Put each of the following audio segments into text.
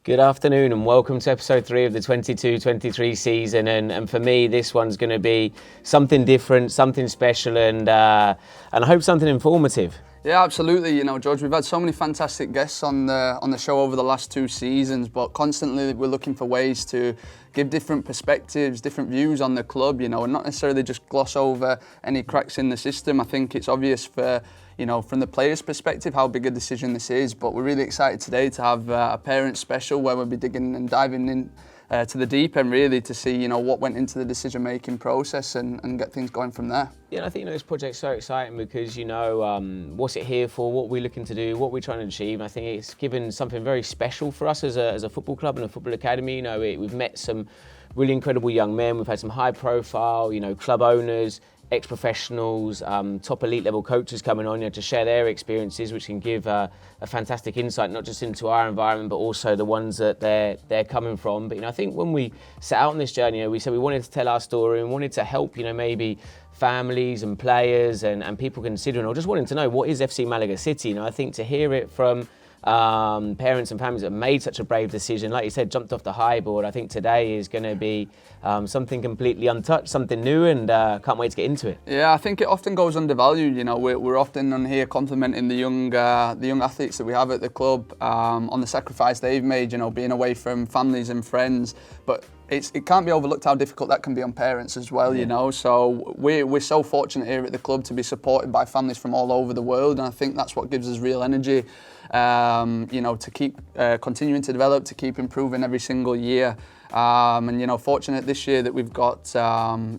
Good afternoon and welcome to episode 3 of the 22-23 season, and for me this one's going to be something different, something special, and I hope something informative. Yeah, absolutely. You know, George, we've had so many fantastic guests on the show over the last 2 seasons, but constantly we're looking for ways to give different perspectives, different views on the club, you know, and not necessarily just gloss over any cracks in the system. I think it's obvious for, you know, from the players' perspective how big a decision this is, but we're really excited today to have a parent special where we'll be digging and diving in to the deep end really to see, you know, what went into the decision-making process and get things going from there. Yeah, I think, you know, this project's so exciting because, you know, what's it here for, what we're looking to do, what we're trying to achieve. And I think it's given something very special for us as a football club and a football academy. You know, we've met some really incredible young men. We've had some high-profile, you know, club owners, ex-professionals, top elite level coaches coming on, you know, to share their experiences, which can give a fantastic insight, not just into our environment, but also the ones that they're coming from. But, you know, I think when we set out on this journey, you know, we said we wanted to tell our story and wanted to help, you know, maybe families and players and people considering or just wanting to know what is FC Malaga City. You know, I think to hear it from parents and families that have made such a brave decision, like you said, jumped off the high board. I think today is going to be something completely untouched, something new, and can't wait to get into it. Yeah, I think it often goes undervalued. You know, we're often on here complimenting the young athletes that we have at the club on the sacrifice they've made. You know, being away from families and friends, but it can't be overlooked how difficult that can be on parents as well. You know, so we're so fortunate here at the club to be supported by families from all over the world, and I think that's what gives us real energy. You know, to keep continuing to develop, to keep improving every single year. And, you know, fortunate this year that we've got,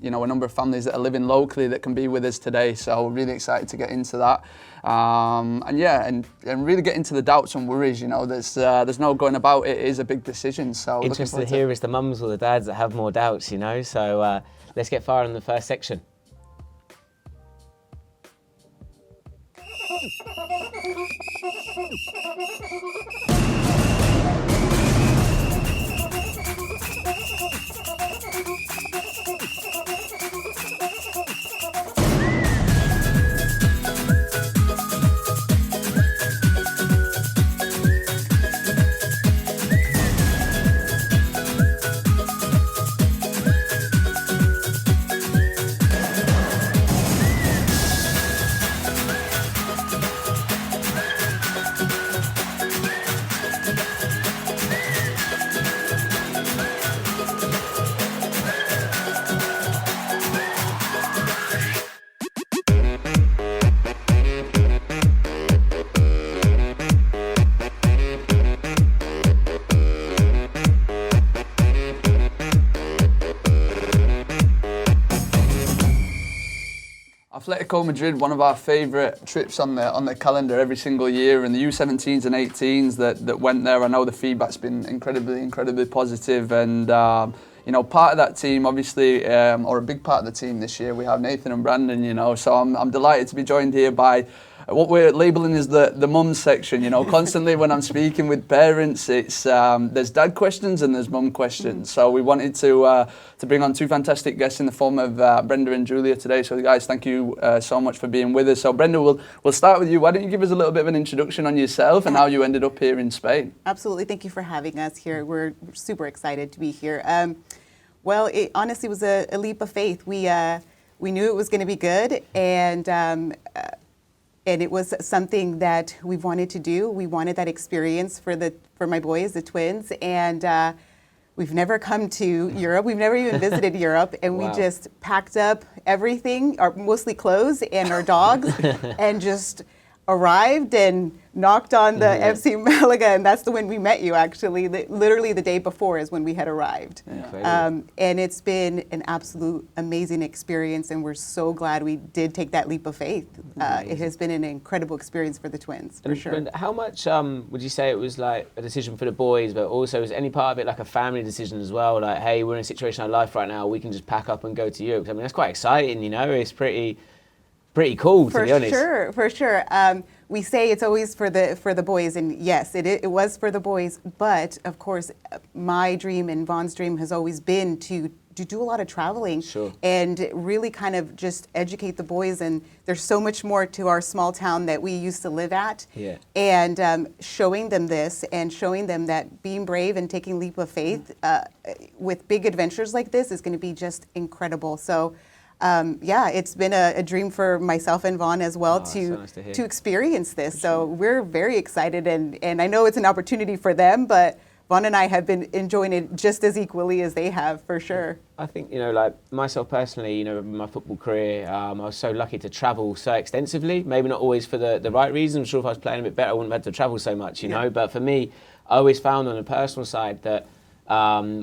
you know, a number of families that are living locally that can be with us today. So we're really excited to get into that. And yeah, and really get into the doubts and worries. You know, there's no going about it. It is a big decision. So interested to hear is the mums or the dads that have more doubts, you know. So let's get far in the first section. Atletico Madrid, one of our favourite trips on the calendar every single year, and the U17s and 18s that went there. I know the feedback's been incredibly positive, and you know, part of that team, obviously, or a big part of the team this year, we have Nathan and Brandon. You know, so I'm delighted to be joined here by what we're labelling as the mum section. You know, constantly when I'm speaking with parents, it's there's dad questions and there's mum questions. So we wanted to bring on 2 fantastic guests in the form of Brenda and Julia today. So guys, thank you so much for being with us. So Brenda, we'll start with you. Why don't you give us a little bit of an introduction on yourself and how you ended up here in Spain? Absolutely. Thank you for having us here. We're super excited to be here. Well, it honestly was a leap of faith. We knew it was going to be good, and it was something that we wanted to do. We wanted that experience for my boys, the twins, and we've never come to Europe. We've never even visited Europe, and Wow. we just packed up everything, mostly clothes and our dogs, and just arrived and knocked on the FC Malaga, and that's when we met you, actually. Literally the day before is when we had arrived. Yeah. And it's been an absolute amazing experience, and we're so glad we did take that leap of faith. It has been an incredible experience for the twins, for sure. And how much would you say it was like a decision for the boys, but also was any part of it like a family decision as well? Like, hey, we're in a situation in our life right now, we can just pack up and go to Europe. I mean, that's quite exciting, you know. It's pretty cool, to be honest. For sure. We say it's always for the boys, and yes, it was for the boys. But of course, my dream and Vaughn's dream has always been to to do a lot of traveling Sure. and really kind of just educate the boys. And there's so much more to our small town that we used to live at. Yeah. And showing them this and showing them that being brave and taking leap of faith with big adventures like this is going to be just incredible. So yeah, it's been a dream for myself and Vaughn as well so nice to hear. to experience this. So we're very excited, and I know it's an opportunity for them, but Vaughn and I have been enjoying it just as equally as they have, for sure. I think, like myself personally, in my football career, I was so lucky to travel so extensively, maybe not always for the right reason. I'm sure if I was playing a bit better, I wouldn't have had to travel so much, you know. But for me, I always found on a personal side that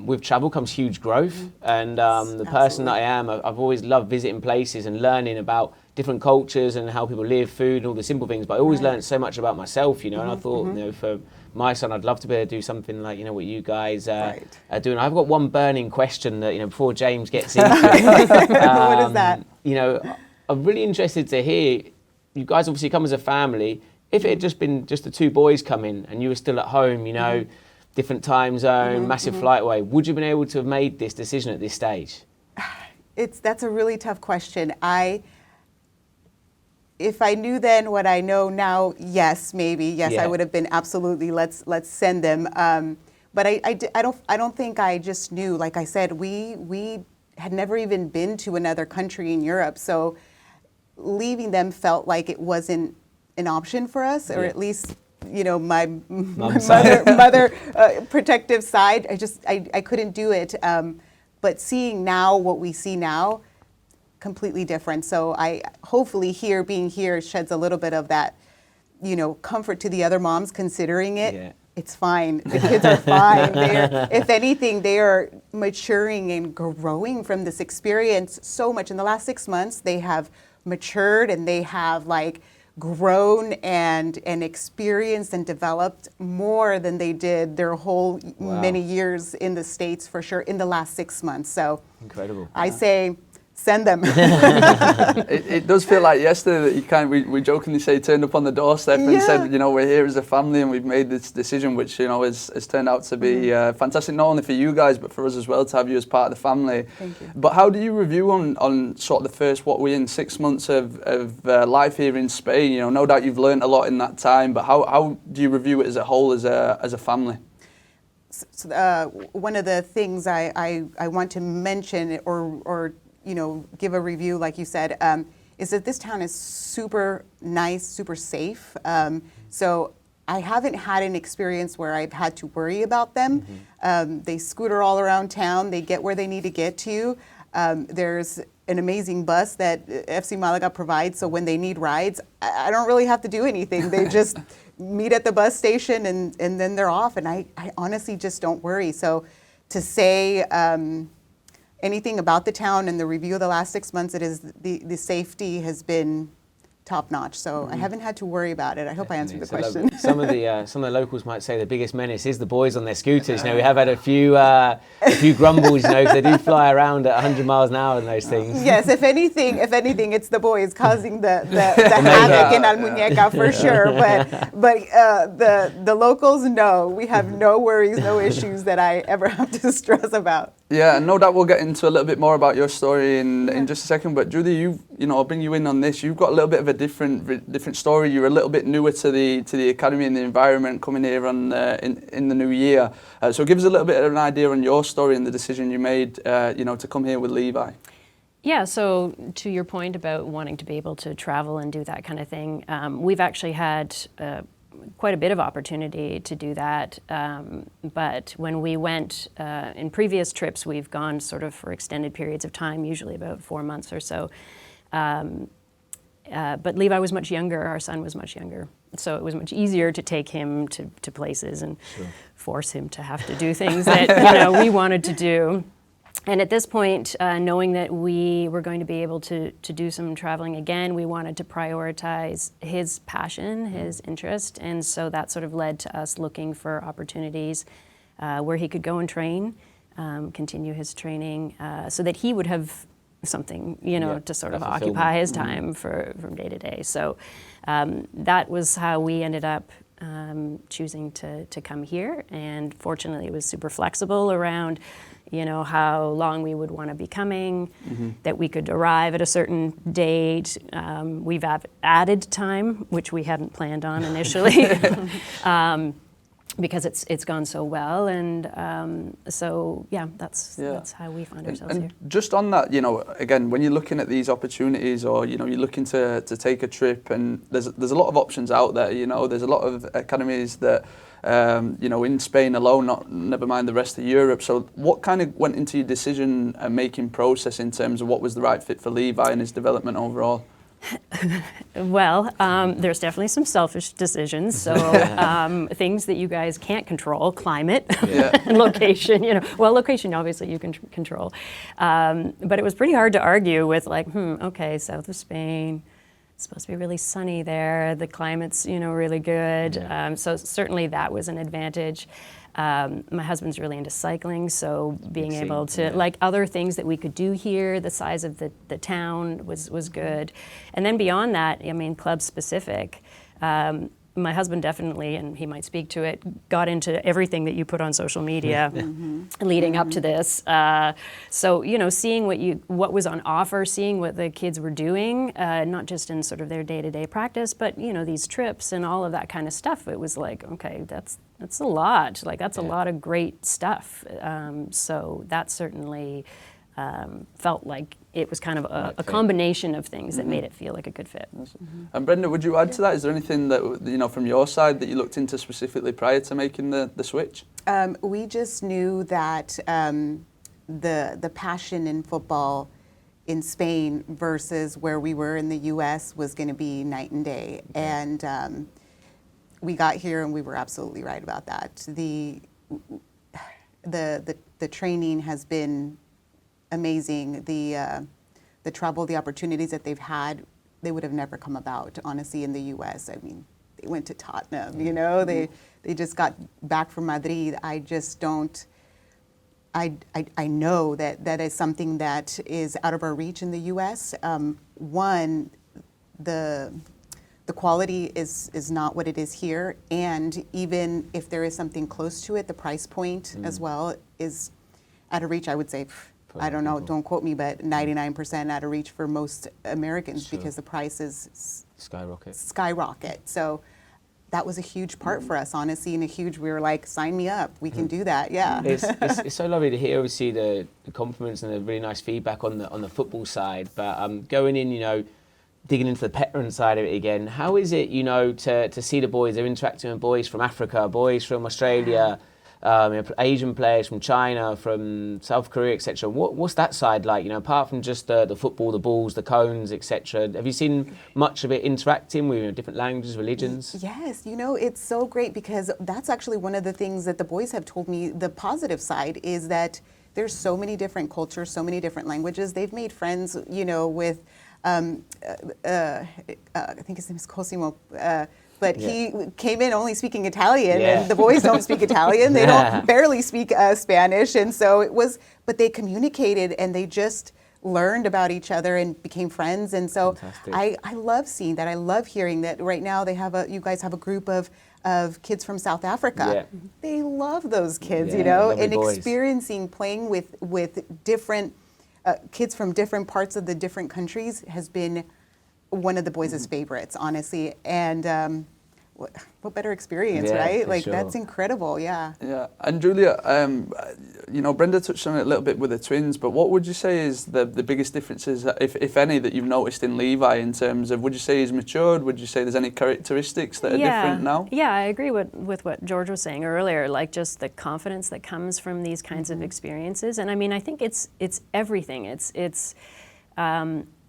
with travel comes huge growth. And the person that I am, I've always loved visiting places and learning about different cultures and how people live, food, and all the simple things. But I always learned so much about myself, and I thought, for my son, I'd love to be able to do something like, what you guys are doing. I've got one burning question that, before James gets into it. What is that? I'm really interested to hear, you guys obviously come as a family. If it had just been just the two boys coming and you were still at home, different time zone, massive flight away, would you have been able to have made this decision at this stage? That's a really tough question. If I knew then what I know now, yes, maybe. Yes, I would have been absolutely, let's send them. But I don't think I just knew. Like I said, we had never even been to another country in Europe. So leaving them felt like it wasn't an option for us, or at least, my mother protective side. I couldn't do it. But seeing now what we see now, completely different. So I hopefully being here sheds a little bit of that, comfort to the other moms considering it. Yeah. It's fine. The kids are fine. If anything, they are maturing and growing from this experience so much. In the last 6 months, they have matured and they have grown and experienced and developed more than they did their whole many years in the States, for sure, in the last 6 months. So incredible. I say, send them. It does feel like yesterday that we jokingly say turned up on the doorstep and said, we're here as a family and we've made this decision, which, has turned out to be fantastic, not only for you guys, but for us as well, to have you as part of the family. Thank you. But how do you review on sort of the first, 6 months of life here in Spain? No doubt you've learned a lot in that time, but how do you review it as a whole, as a family? So, one of the things I want to mention or give a review, like you said, is that this town is super nice, super safe. So I haven't had an experience where I've had to worry about them. They scooter all around town. They get where they need to get to. There's an amazing bus that FC Malaga provides. So when they need rides, I don't really have to do anything. They just meet at the bus station and then they're off. And I honestly just don't worry. So to say anything about the town and the review of the last 6 months, it is the safety has been top notch. So I haven't had to worry about it. I hope I answered the question. Some of the locals might say the biggest menace is the boys on their scooters. We have had a few grumbles, because they do fly around at 100 miles an hour and those things. Yes, if anything, it's the boys causing the havoc in Almunecar for sure. But the locals, no, we have no worries, no issues that I ever have to stress about. Yeah, and no doubt we'll get into a little bit more about your story in just a second. But Judy, I'll bring you in on this. You've got a little bit of a different story. You're a little bit newer to the academy and the environment, coming here in the new year. So give us a little bit of an idea on your story and the decision you made, to come here with Levi. Yeah, so to your point about wanting to be able to travel and do that kind of thing, we've actually had quite a bit of opportunity to do that, but when we went in previous trips, we've gone sort of for extended periods of time, usually about 4 months or so. But Levi was much younger, our son was much younger, so it was much easier to take him to places and force him to have to do things that we wanted to do. And at this point, knowing that we were going to be able to do some traveling again, we wanted to prioritize his passion, his interest, and so that sort of led to us looking for opportunities where he could go and train, continue his training, so that he would have something, to sort of occupy his time from day to day. So that was how we ended up choosing to come here, and fortunately it was super flexible around you know, how long we would want to be coming, that we could arrive at a certain date. We've added time, which we hadn't planned on initially, because it's gone so well. And so, yeah, that's how we find ourselves here. Just on that, you know, again, when you're looking at these opportunities, or, you know, you're looking to take a trip, and there's a lot of options out there, you know, there's a lot of academies that, you know, in Spain alone, never mind the rest of Europe. So what kind of went into your decision making process in terms of what was the right fit for Levi and his development overall? Well, there's definitely some selfish decisions. So things that you guys can't control, climate, and location, you know. Well, location, obviously, you can control. But it was pretty hard to argue with, like, okay, south of Spain, it's supposed to be really sunny there. The climate's, you know, really good. So certainly that was an advantage. My husband's really into cycling, so being able to, like, other things that we could do here, the size of the town was good. And then beyond that, I mean, club specific. My husband definitely, and he might speak to it, got into everything that you put on social media leading up to this. So, you know, seeing what was on offer, seeing what the kids were doing, not just in sort of their day-to-day practice, but, you know, these trips and all of that kind of stuff. It was like, okay, that's a lot. Like, that's a lot of great stuff. So that certainly felt like it was kind of a combination of things that made it feel like a good fit. And Brenda, would you add to that? Is there anything that, you know, from your side that you looked into specifically prior to making the switch? We just knew that the passion in football in Spain versus where we were in the U.S. was going to be night and day. And we got here and we were absolutely right about that. The training has been amazing. The travel, the opportunities that they've had, they would have never come about, honestly, in the U.S. I mean, they went to Tottenham, you know, they just got back from Madrid. I just don't, I know that is something that is out of our reach in the U.S. One, the quality is not what it is here, and even if there is something close to it, the price point as well is out of reach. I would say, I don't know, don't quote me, but 99% out of reach for most Americans because the prices skyrocket. So that was a huge part for us, honestly, and we were like, sign me up, we can do that, yeah. It's so lovely to hear, obviously, the compliments and the really nice feedback on the football side, but going in, you know, digging into the parent side of it again, how is it, you know, to see the boys, they're interacting with boys from Africa, boys from Australia, Asian players from China, from South Korea, etc. What's that side like? You know, apart from just the football, the balls, the cones, etc. Have you seen much of it interacting with, you know, different languages, religions? Yes, you know, it's so great because that's actually one of the things that the boys have told me. The positive side is that there's so many different cultures, so many different languages. They've made friends, you know, with I think his name is Cosimo. But he came in only speaking Italian, and the boys don't speak Italian. They don't barely speak Spanish, and so it was. But they communicated, and they just learned about each other and became friends. And so I love seeing that. I love hearing that. Right now, you guys have a group of kids from South Africa. They love those kids, you know, and experiencing playing with different kids from different parts of the different countries has been one of the boys' favorites, honestly, and what better experience, right? Like, that's incredible, Yeah, and Julia, you know, Brenda touched on it a little bit with the twins, but what would you say is the biggest differences, if any, that you've noticed in Levi in terms of, would you say he's matured? Would you say there's any characteristics that are different now? Yeah, I agree with what George was saying earlier, like just the confidence that comes from these kinds of experiences. And I mean, I think it's everything. It's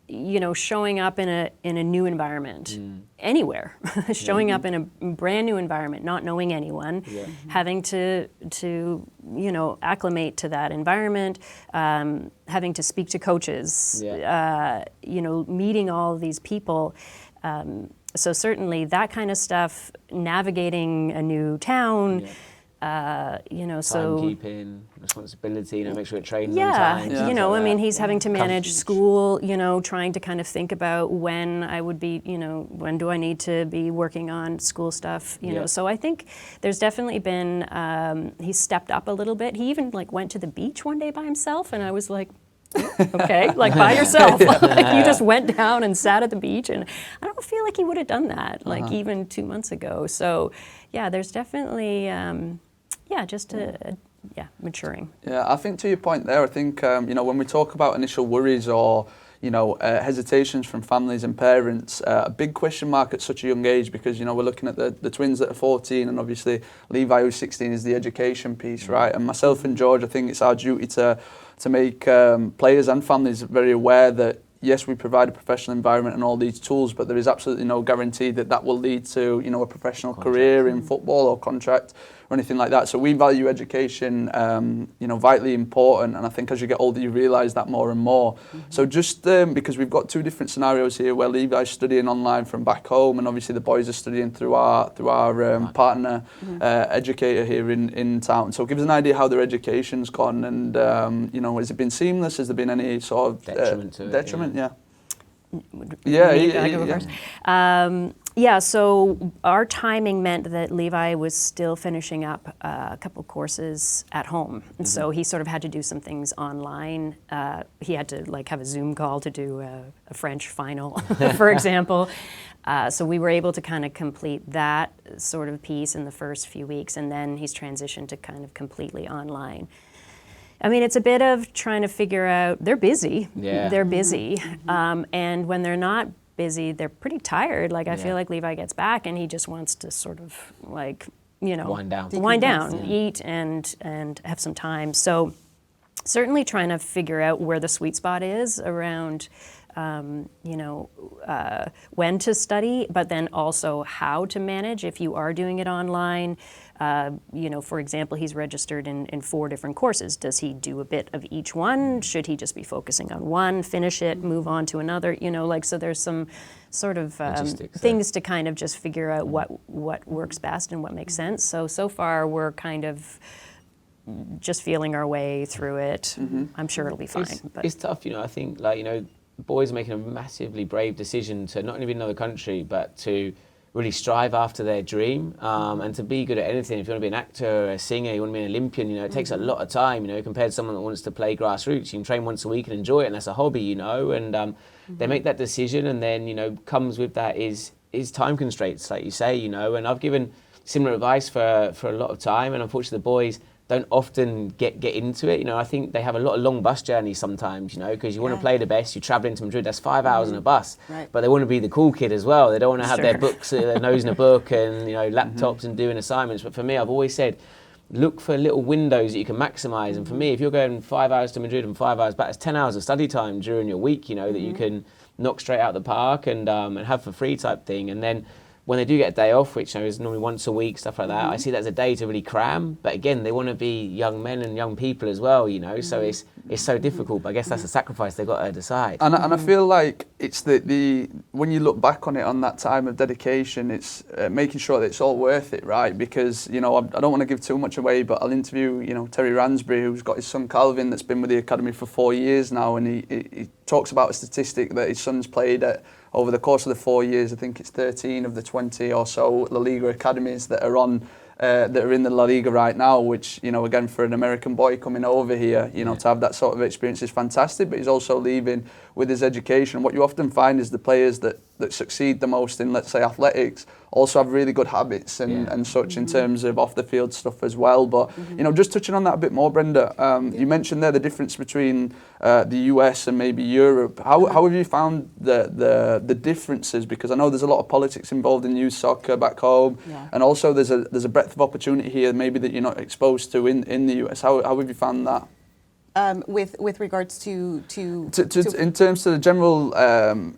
you know, showing up in a new environment, anywhere, showing up in a brand new environment, not knowing anyone, having to you know, acclimate to that environment, having to speak to coaches, you know, meeting all of these people. So certainly that kind of stuff, navigating a new town, You know, so Timekeeping, responsibility, you know, make sure it trains on yeah, time. you things know, like I mean, that. he's having to manage school, you know, trying to kind of think about when I would be, you know, when do I need to be working on school stuff, you know. So I think there's definitely been, he's stepped up a little bit. He even like went to the beach one day by himself, and I was like, okay, like by yourself. Like you just went down and sat at the beach, and I don't feel like he would have done that, like even 2 months ago. So yeah, there's definitely, just maturing. Yeah, I think to your point there, I think, you know, when we talk about initial worries or, you know, hesitations from families and parents, a big question mark at such a young age, because, you know, we're looking at the twins that are 14, and obviously Levi, who's 16, is the education piece, right? And myself and George, I think it's our duty to make players and families very aware that, yes, we provide a professional environment and all these tools, but there is absolutely no guarantee that that will lead to, you know, a professional career in football or contract or anything like that. So we value education, you know, vitally important. And I think as you get older, you realise that more and more. So just because we've got two different scenarios here where Levi's studying online from back home, and obviously the boys are studying through our partner educator here in town. So give us an idea how their education's gone, and you know, has it been seamless? Has there been any sort of detriment to it? Detriment, yeah. Yeah, so our timing meant that Levi was still finishing up a couple courses at home. And so he sort of had to do some things online. He had to like have a Zoom call to do a French final, for example. So we were able to kind of complete that sort of piece in the first few weeks, and then he's transitioned to kind of completely online. I mean, it's a bit of trying to figure out, they're busy. Yeah. They're busy. And when they're not busy, they're pretty tired. Like, I feel like Levi gets back and he just wants to sort of, like, you know, Wind down, eat and have some time. So certainly trying to figure out where the sweet spot is around, you know, when to study, but then also how to manage if you are doing it online. You know, for example, he's registered in 4 different courses. Does he do a bit of each one? Should he just be focusing on one, finish it, move on to another? You know, like, so there's some sort of things to kind of just figure out what works best and what makes sense. So far we're kind of just feeling our way through it. I'm sure it'll be fine. It's tough, you know. I think, like, you know, boys are making a massively brave decision to not only be in another country, but to really strive after their dream, and to be good at anything. If you want to be an actor, a singer, you want to be an Olympian, you know, it takes a lot of time, you know, compared to someone that wants to play grassroots. You can train once a week and enjoy it, and that's a hobby, you know, and they make that decision, and then, you know, comes with that is time constraints, like you say, you know. And I've given similar advice for a lot of time, and unfortunately the boys don't often get into it. You know, I think they have a lot of long bus journeys sometimes, you know, because you want to play the best, you travel into Madrid, that's 5 hours on a bus. Right. But they want to be the cool kid as well. They don't want to have their books, their nose in a book, and, you know, laptops and doing assignments. But for me, I've always said, look for little windows that you can maximise. And for me, if you're going 5 hours to Madrid and 5 hours back, it's 10 hours of study time during your week, you know, that you can knock straight out the park and have for free type thing. And then when they do get a day off, which, you know, is normally once a week, stuff like that, I see that as a day to really cram. But again, they want to be young men and young people as well, you know, so it's so difficult. But I guess that's a sacrifice they've got to decide. And I feel like it's the when you look back on it, on that time of dedication, it's making sure that it's all worth it, right? Because, you know, I don't want to give too much away, but I'll interview, you know, Terry Ransbury, who's got his son Calvin that's been with the academy for 4 years now, and he talks about a statistic that his son's played at, over the course of the 4 years, I think it's 13 of the 20 or so La Liga academies that are on, that are in the La Liga right now, which, you know, again, for an American boy coming over here, you know, to have that sort of experience is fantastic, but he's also leaving with his education. What you often find is the players that succeed the most in, let's say, athletics also have really good habits and such in terms of off the field stuff as well. But, you know, just touching on that a bit more, Brenda, you mentioned there the difference between the US and maybe Europe. How have you found the differences? Because I know there's a lot of politics involved in youth soccer back home, and also there's a breadth of opportunity here maybe that you're not exposed to in the US. How have you found that? With regards to in terms of the general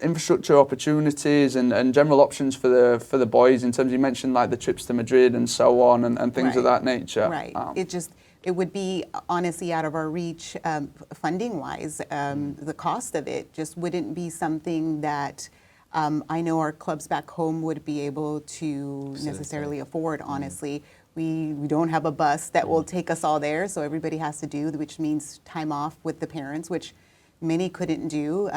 infrastructure opportunities and general options for the boys, in terms, you mentioned like the trips to Madrid and so on and things of that nature. Right. It would be honestly out of our reach, funding wise. The cost of it just wouldn't be something that I know our clubs back home would be able to necessarily afford, honestly. We don't have a bus that will take us all there, so everybody has to do, which means time off with the parents, which many couldn't do.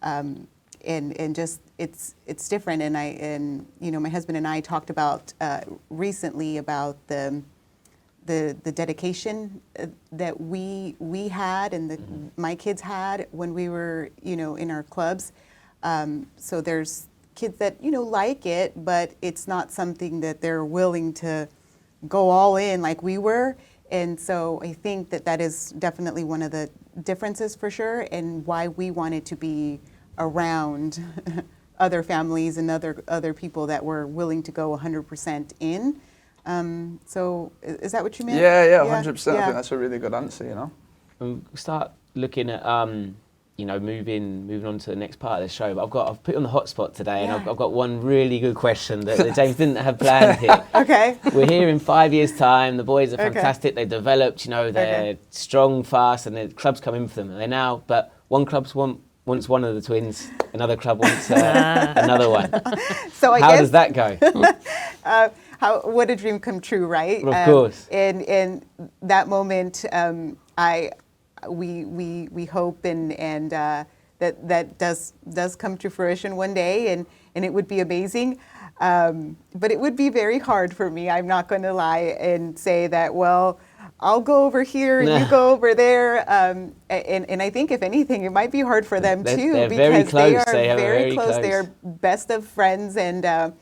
And just it's different. And you know, my husband and I talked about recently about the dedication that we had and my kids had when we were, you know, in our clubs. So there's kids that, you know, like it, but it's not something that they're willing to go all in like we were. And so I think that is definitely one of the differences for sure, and why we wanted to be around other families and other people that were willing to go 100% in. So is that what you meant? Yeah, 100%. I Yeah. think that's a really good answer, you know. We'll start looking at you know, moving on to the next part of the show. But I've put you on the hot spot today, and I've got one really good question that James didn't have planned here. Okay. We're here in 5 years' time. The boys are Okay. fantastic. They've developed, you know, they're strong, fast, and the clubs come in for them. And they now, but one club wants one of the twins, another club wants another one. So I How guess does that go? what a dream come true, right? Of course. And that moment, we hope and that does come to fruition one day, and it would be amazing. But it would be very hard for me. I'm not going to lie and say that, well, I'll go over here and you go over there. And I think if anything, it might be hard for them too, They're because very close. they are Very close. They are best of friends, and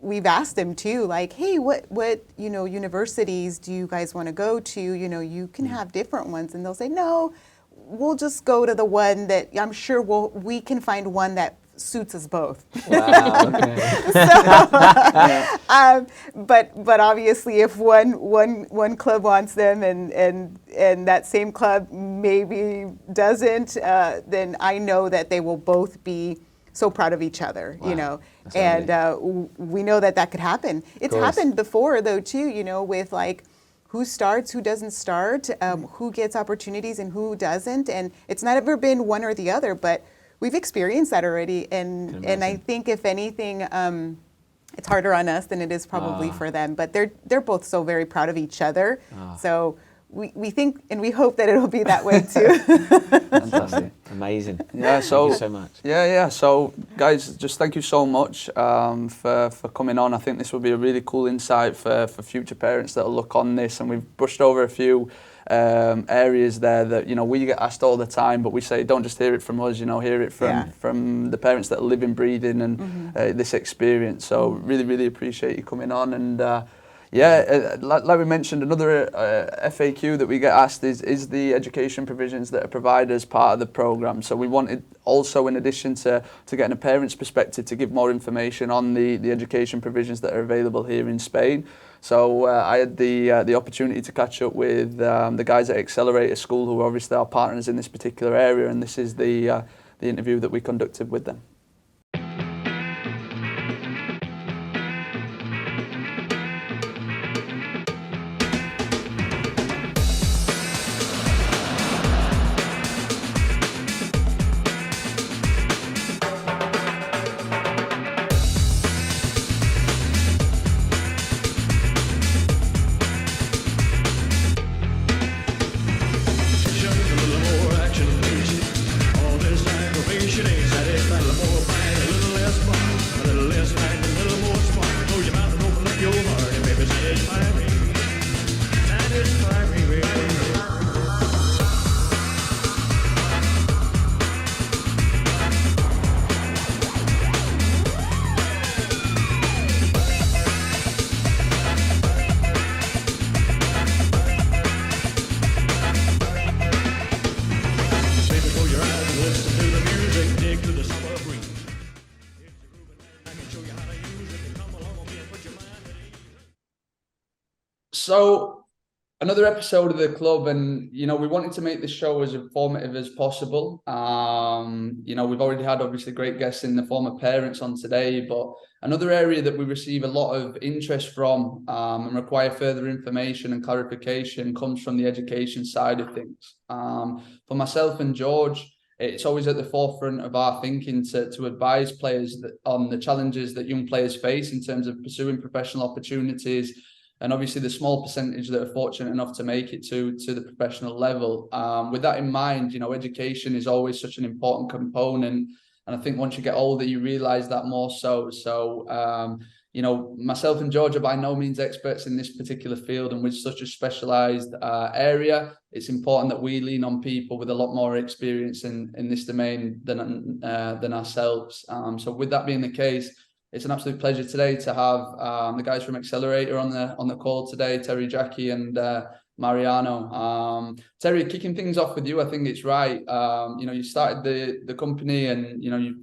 we've asked them too, like, hey, what you know, universities do you guys want to go to? You know, you can have different ones, and they'll say, no, we'll just go to the one that I'm sure we can find one that suits us both. Wow, okay. But obviously, if one club wants them and that same club maybe doesn't, then I know that they will both be so proud of each other, you know. That's And we know that could happen. It's course. happened before, though, too, you know, with like who starts, who doesn't start, who gets opportunities and who doesn't. And it's not ever been one or the other, but we've experienced that already. And I think, if anything, it's harder on us than it is probably for them. But they're both so very proud of each other. So we think and we hope that it'll be that way too. Fantastic. Amazing. Yeah, so Thank you so much. Yeah. So, guys, just thank you so much for coming on. I think this will be a really cool insight for future parents that'll look on this. And we've brushed over a few areas there that, you know, we get asked all the time, but we say don't just hear it from us, you know, hear it from the parents that are living, breathing, and this experience. So, really appreciate you coming on. And like we mentioned, another FAQ that we get asked is the education provisions that are provided as part of the programme. So we wanted also, in addition to getting a parent's perspective, to give more information on the education provisions that are available here in Spain. So I had the opportunity to catch up with the guys at Accelerator School, who are obviously our partners in this particular area, and this is the interview that we conducted with them. So, another episode of the club, and you know, we wanted to make this show as informative as possible. You know, we've already had obviously great guests in the form of parents on today, but another area that we receive a lot of interest from and require further information and clarification comes from the education side of things. For myself and George, it's always at the forefront of our thinking to advise players on the challenges that young players face in terms of pursuing professional opportunities, and obviously the small percentage that are fortunate enough to make it to the professional level. With that in mind, education is always such an important component. And I think once you get older, you realise that more so. So, myself and George are by no means experts in this particular field, and with such a specialised area, it's important that we lean on people with a lot more experience in this domain than ourselves. So with that being the case, it's an absolute pleasure today to have the guys from Accelerator on the call today, Terry, Jackie, and Mariano. Terry, kicking things off with you, I think it's right. You started the company, and you've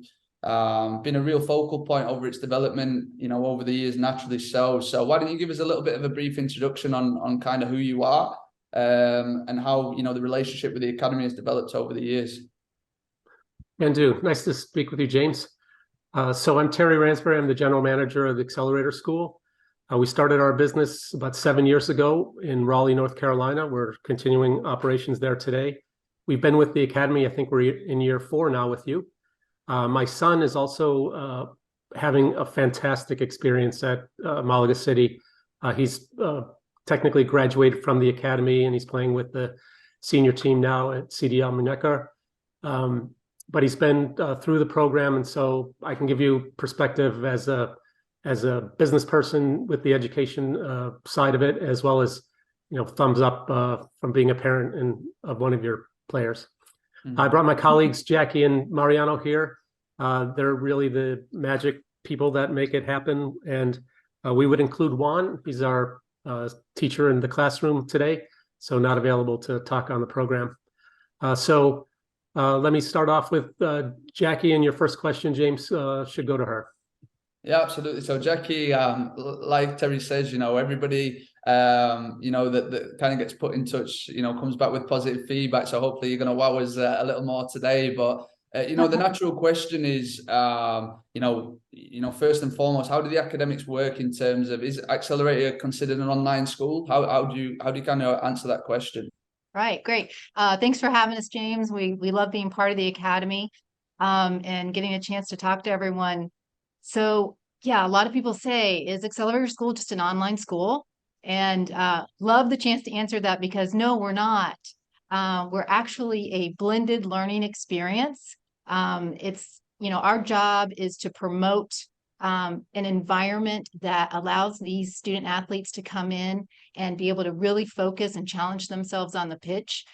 been a real focal point over its development, over the years, naturally so. So why don't you give us a little bit of a brief introduction on kind of who you are, and how the relationship with the academy has developed over the years. Can do. Nice to speak with you, James. So I'm Terry Ransbury. I'm the general manager of the Accelerator School. We started our business about 7 years ago in Raleigh, North Carolina. We're continuing operations there today. We've been with the academy. I think we're in year 4 now with you. My son is also having a fantastic experience at Malaga City. He's technically graduated from the academy, and he's playing with the senior team now at CD Almunecar. But he's been through the program, and so I can give you perspective as a business person with the education side of it, as well as thumbs up from being a parent of one of your players. Mm-hmm. I brought my colleagues Jackie and Mariano here. They're really the magic people that make it happen, and we would include Juan. He's our teacher in the classroom today, so not available to talk on the program. Let me start off with Jackie, and your first question, James, should go to her. Yeah, absolutely. So Jackie, like Terry says, everybody, that kind of gets put in touch, comes back with positive feedback. So hopefully you're going to wow us a little more today. But, the natural question is, first and foremost, how do the academics work in terms of, is Accelerator considered an online school? How do you kind of answer that question? Right, great. Thanks for having us, James. We love being part of the academy and getting a chance to talk to everyone. So, yeah, a lot of people say, is Accelerator School just an online school? And love the chance to answer that, because no, we're not. We're actually a blended learning experience. It's, our job is to promote an environment that allows these student athletes to come in and be able to really focus and challenge themselves on the pitch,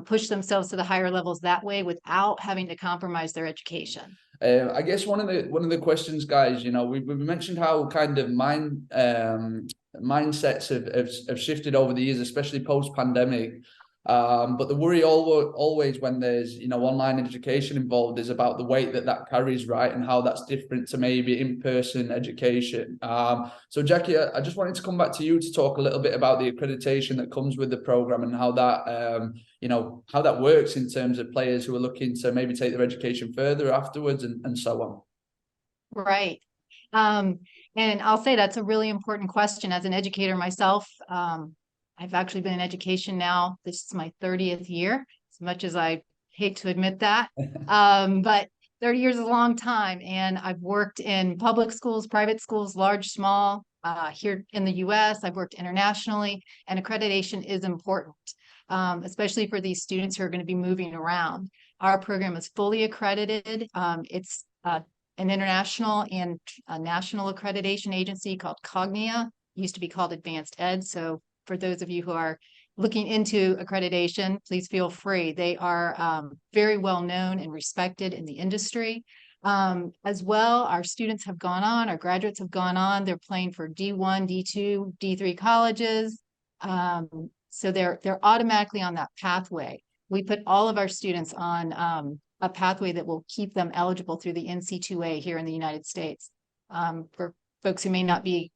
push themselves to the higher levels that way without having to compromise their education. I guess one of the questions, guys, we've mentioned how kind of mindsets have shifted over the years, especially post-pandemic. But the worry always when there's online education involved is about the weight that carries, right, and how that's different to maybe in-person education. So Jackie, I just wanted to come back to you to talk a little bit about the accreditation that comes with the program and how that how that works in terms of players who are looking to maybe take their education further afterwards and so on. Right. And I'll say that's a really important question. As an educator myself, I've actually been in education now. This is my 30th year, as much as I hate to admit that. But 30 years is a long time. And I've worked in public schools, private schools, large, small. Here in the US, I've worked internationally, and accreditation is important, especially for these students who are going to be moving around. Our program is fully accredited. It's an international and a national accreditation agency called Cognia. It used to be called Advanced Ed. So for those of you who are looking into accreditation, please feel free. They are very well known and respected in the industry. As well, our students have gone on, our graduates have gone on. They're playing for D1, D2, D3 colleges. So they're automatically on that pathway. We put all of our students on a pathway that will keep them eligible through the NC2A here in the United States. For folks who may not be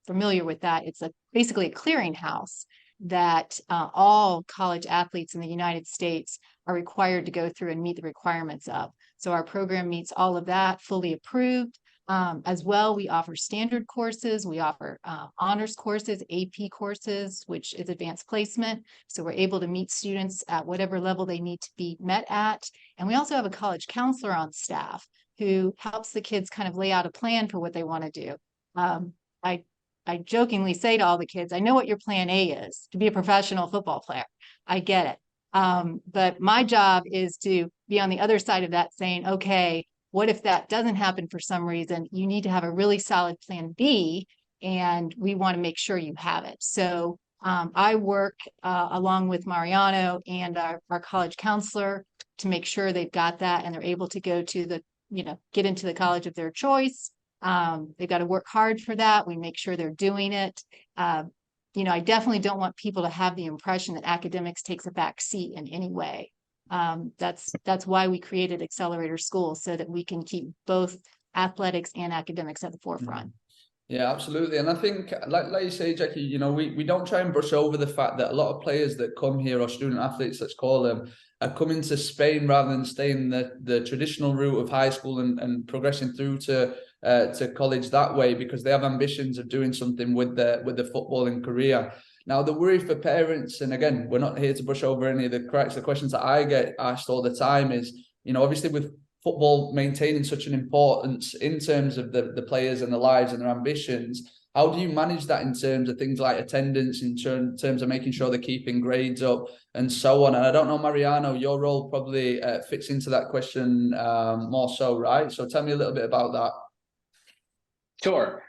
familiar with that, it's basically a clearinghouse that all college athletes in the United States are required to go through and meet the requirements of. So our program meets all of that, fully approved. As well, we offer standard courses. We offer honors courses, AP courses, which is advanced placement. So we're able to meet students at whatever level they need to be met at. And we also have a college counselor on staff who helps the kids kind of lay out a plan for what they want to do. I jokingly say to all the kids, I know what your plan A is, to be a professional football player. I get it. But my job is to be on the other side of that saying, okay, what if that doesn't happen for some reason? You need to have a really solid plan B, and we want to make sure you have it. So I work along with Mariano and our college counselor to make sure they've got that and they're able to go to the, get into the college of their choice. They've got to work hard for that. We make sure they're doing it. I definitely don't want people to have the impression that academics takes a back seat in any way. That's why we created Accelerator School, so that we can keep both athletics and academics at the forefront. Yeah, absolutely. And I think, like you say, Jackie, we don't try and brush over the fact that a lot of players that come here, or student athletes, let's call them, are coming to Spain rather than staying the traditional route of high school and progressing through to college that way, because they have ambitions of doing something with the footballing career. Now, the worry for parents, and again, we're not here to brush over any of the cracks, the questions that I get asked all the time is, obviously with football maintaining such an importance in terms of the players and their lives and their ambitions, how do you manage that in terms of things like attendance, in terms of making sure they're keeping grades up and so on? And I don't know, Mariano, your role probably fits into that question more so, right? So tell me a little bit about that. Sure.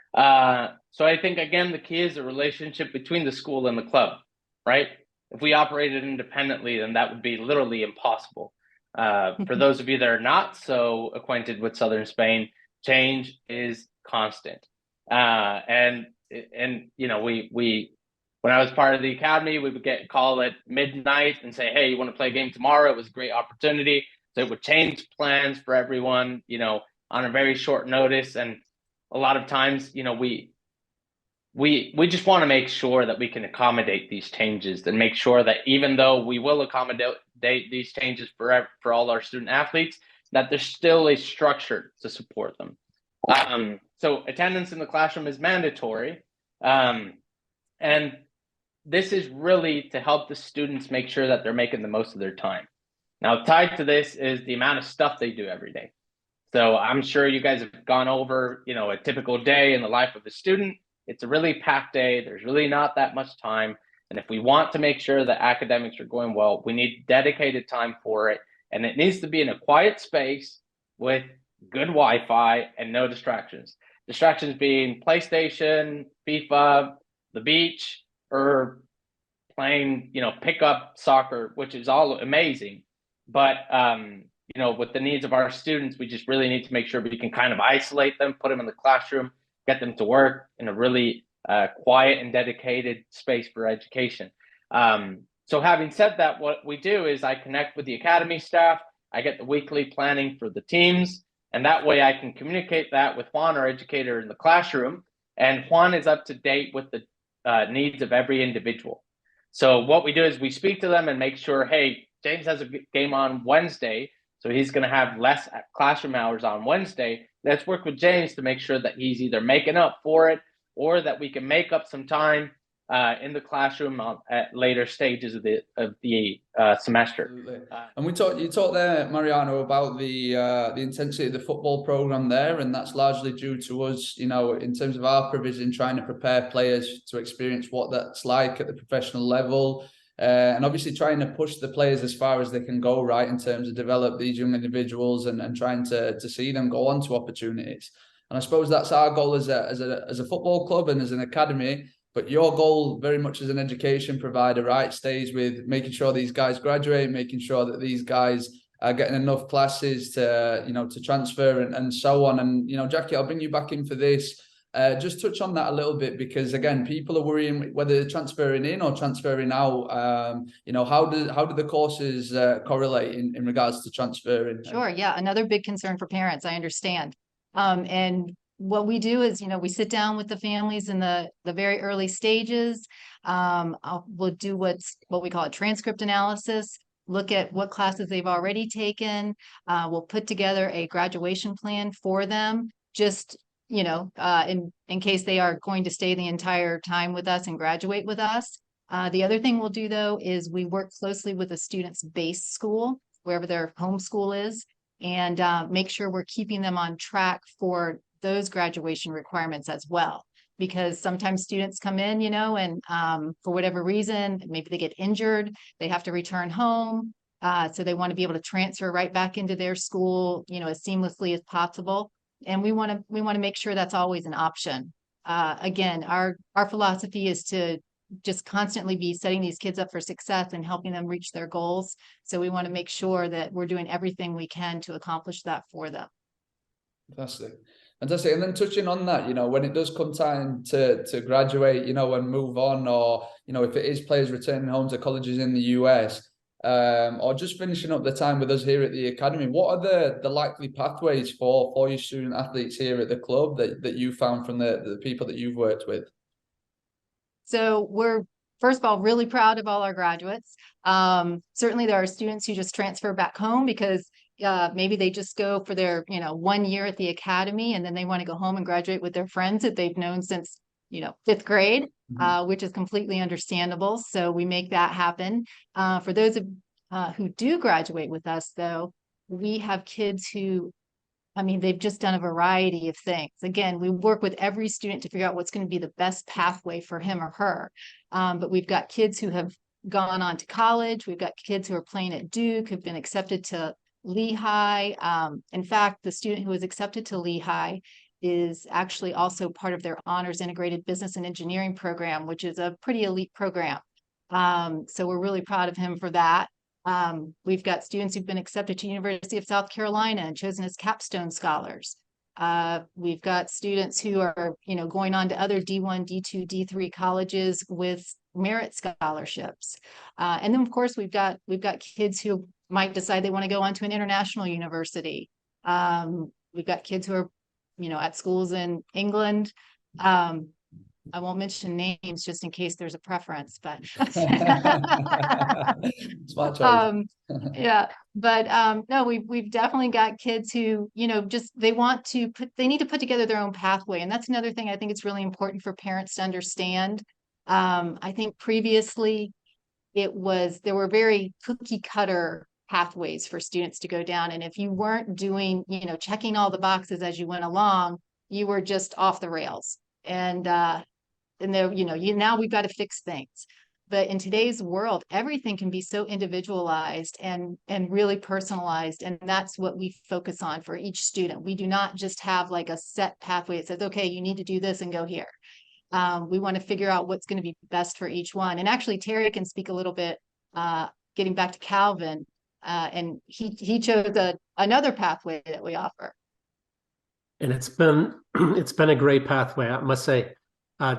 So I think, again, the key is the relationship between the school and the club, right? If we operated independently, then that would be literally impossible. For those of you that are not so acquainted with Southern Spain, change is constant. And we when I was part of the academy, we would get a call at midnight and say, hey, you want to play a game tomorrow? It was a great opportunity. So it would change plans for everyone, on a very short notice. And a lot of times, we just want to make sure that we can accommodate these changes, and make sure that even though we will accommodate these changes for all our student athletes, that there's still a structure to support them. So attendance in the classroom is mandatory. And this is really to help the students make sure that they're making the most of their time. Now, tied to this is the amount of stuff they do every day. So I'm sure you guys have gone over, a typical day in the life of a student. It's a really packed day. There's really not that much time. And if we want to make sure that academics are going well, we need dedicated time for it. And it needs to be in a quiet space with good Wi-Fi and no distractions. Distractions being PlayStation, FIFA, the beach, or playing, pickup soccer, which is all amazing. But, with the needs of our students, we just really need to make sure we can kind of isolate them, put them in the classroom, get them to work in a really quiet and dedicated space for education. So having said that, what we do is I connect with the academy staff. I get the weekly planning for the teams, and that way I can communicate that with Juan, our educator in the classroom, and Juan is up to date with the needs of every individual. So what we do is we speak to them and make sure, hey, James has a game on Wednesday, so he's going to have less classroom hours on Wednesday. Let's work with James to make sure that he's either making up for it, or that we can make up some time in the classroom at later stages of the semester. Absolutely. And you talked there, Mariano, about the intensity of the football program there, and that's largely due to us, in terms of our provision, trying to prepare players to experience what that's like at the professional level. And obviously trying to push the players as far as they can go, right, in terms of develop these young individuals and trying to see them go on to opportunities. And I suppose that's our goal as a football club and as an academy. But your goal very much as an education provider, right, stays with making sure these guys graduate, making sure that these guys are getting enough classes to transfer and so on. And, Jackie, I'll bring you back in for this. Just touch on that a little bit, because again, people are worrying whether they're transferring in or transferring out. How do the courses correlate in regards to transferring? Sure. Yeah. Another big concern for parents, I understand. And what we do is, we sit down with the families in the very early stages. We'll do what we call a transcript analysis, look at what classes they've already taken. We'll put together a graduation plan for them, just in case they are going to stay the entire time with us and graduate with us. The other thing we'll do, though, is we work closely with the student's base school, wherever their home school is, and make sure we're keeping them on track for those graduation requirements as well. Because sometimes students come in, and for whatever reason, maybe they get injured, they have to return home. So they want to be able to transfer right back into their school, as seamlessly as possible. And we want to make sure that's always an option. Again, our philosophy is to just constantly be setting these kids up for success and helping them reach their goals. So we want to make sure that we're doing everything we can to accomplish that for them. Fantastic. Fantastic. And then touching on that, when it does come time to graduate, and move on, or, if it is players returning home to colleges in the US, or just finishing up the time with us here at the Academy, what are the likely pathways for your student athletes here at the club that you found from the people that you've worked with? So we're, first of all, really proud of all our graduates. Certainly there are students who just transfer back home because maybe they just go for their, 1 year at the Academy, and then they want to go home and graduate with their friends that they've known since, 5th grade, which is completely understandable. So we make that happen. For those who do graduate with us, though, we have kids who, they've just done a variety of things. Again, we work with every student to figure out what's going to be the best pathway for him or her. But we've got kids who have gone on to college. We've got kids who are playing at Duke, have been accepted to Lehigh. In fact, the student who was accepted to Lehigh is actually also part of their honors integrated business and engineering program, which is a pretty elite program. So we're really proud of him for that. We've got students who've been accepted to University of South Carolina and chosen as capstone scholars. We've got students who are, going on to other D1, D2, D3 colleges with merit scholarships. And then of course we've got kids who might decide they want to go on to an international university. We've got kids who are, at schools in England. I won't mention names just in case there's a preference, but smart choice. Yeah, but no, we've definitely got kids who, they need to put together their own pathway. And that's another thing I think it's really important for parents to understand. I think previously there were very cookie cutter pathways for students to go down. And if you weren't doing, checking all the boxes as you went along, you were just off the rails. And there, now we've got to fix things. But in today's world, everything can be so individualized and really personalized. And that's what we focus on for each student. We do not just have like a set pathway that says, okay, you need to do this and go here. We want to figure out what's going to be best for each one. And actually, Terry can speak a little bit, getting back to Calvin, and he chose another pathway that we offer. And it's been a great pathway, I must say.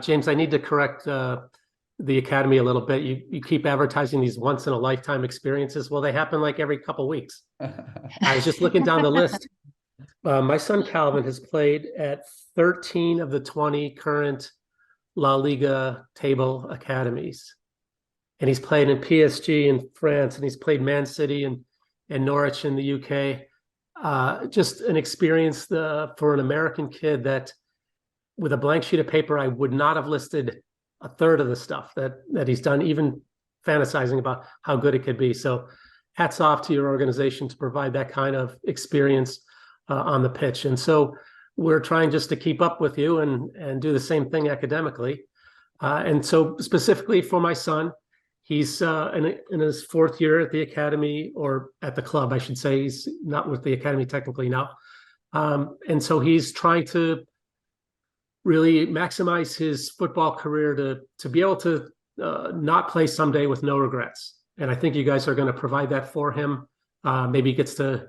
James, I need to correct the Academy a little bit. You keep advertising these once in a lifetime experiences. Well, they happen like every couple of weeks. I was just looking down the list. My son Calvin has played at 13 of the 20 current La Liga table academies. And he's played in PSG in France, and he's played Man City and Norwich in the UK. Just an experience for an American kid that, with a blank sheet of paper, I would not have listed a third of the stuff that he's done, even fantasizing about how good it could be. So hats off to your organization to provide that kind of experience on the pitch. And so we're trying just to keep up with you and do the same thing academically. And so specifically for my son, he's in his 4th year at the Academy, or at the club, I should say. He's not with the Academy technically now. And so he's trying to really maximize his football career to be able to not play someday with no regrets. And I think you guys are going to provide that for him. Maybe he gets to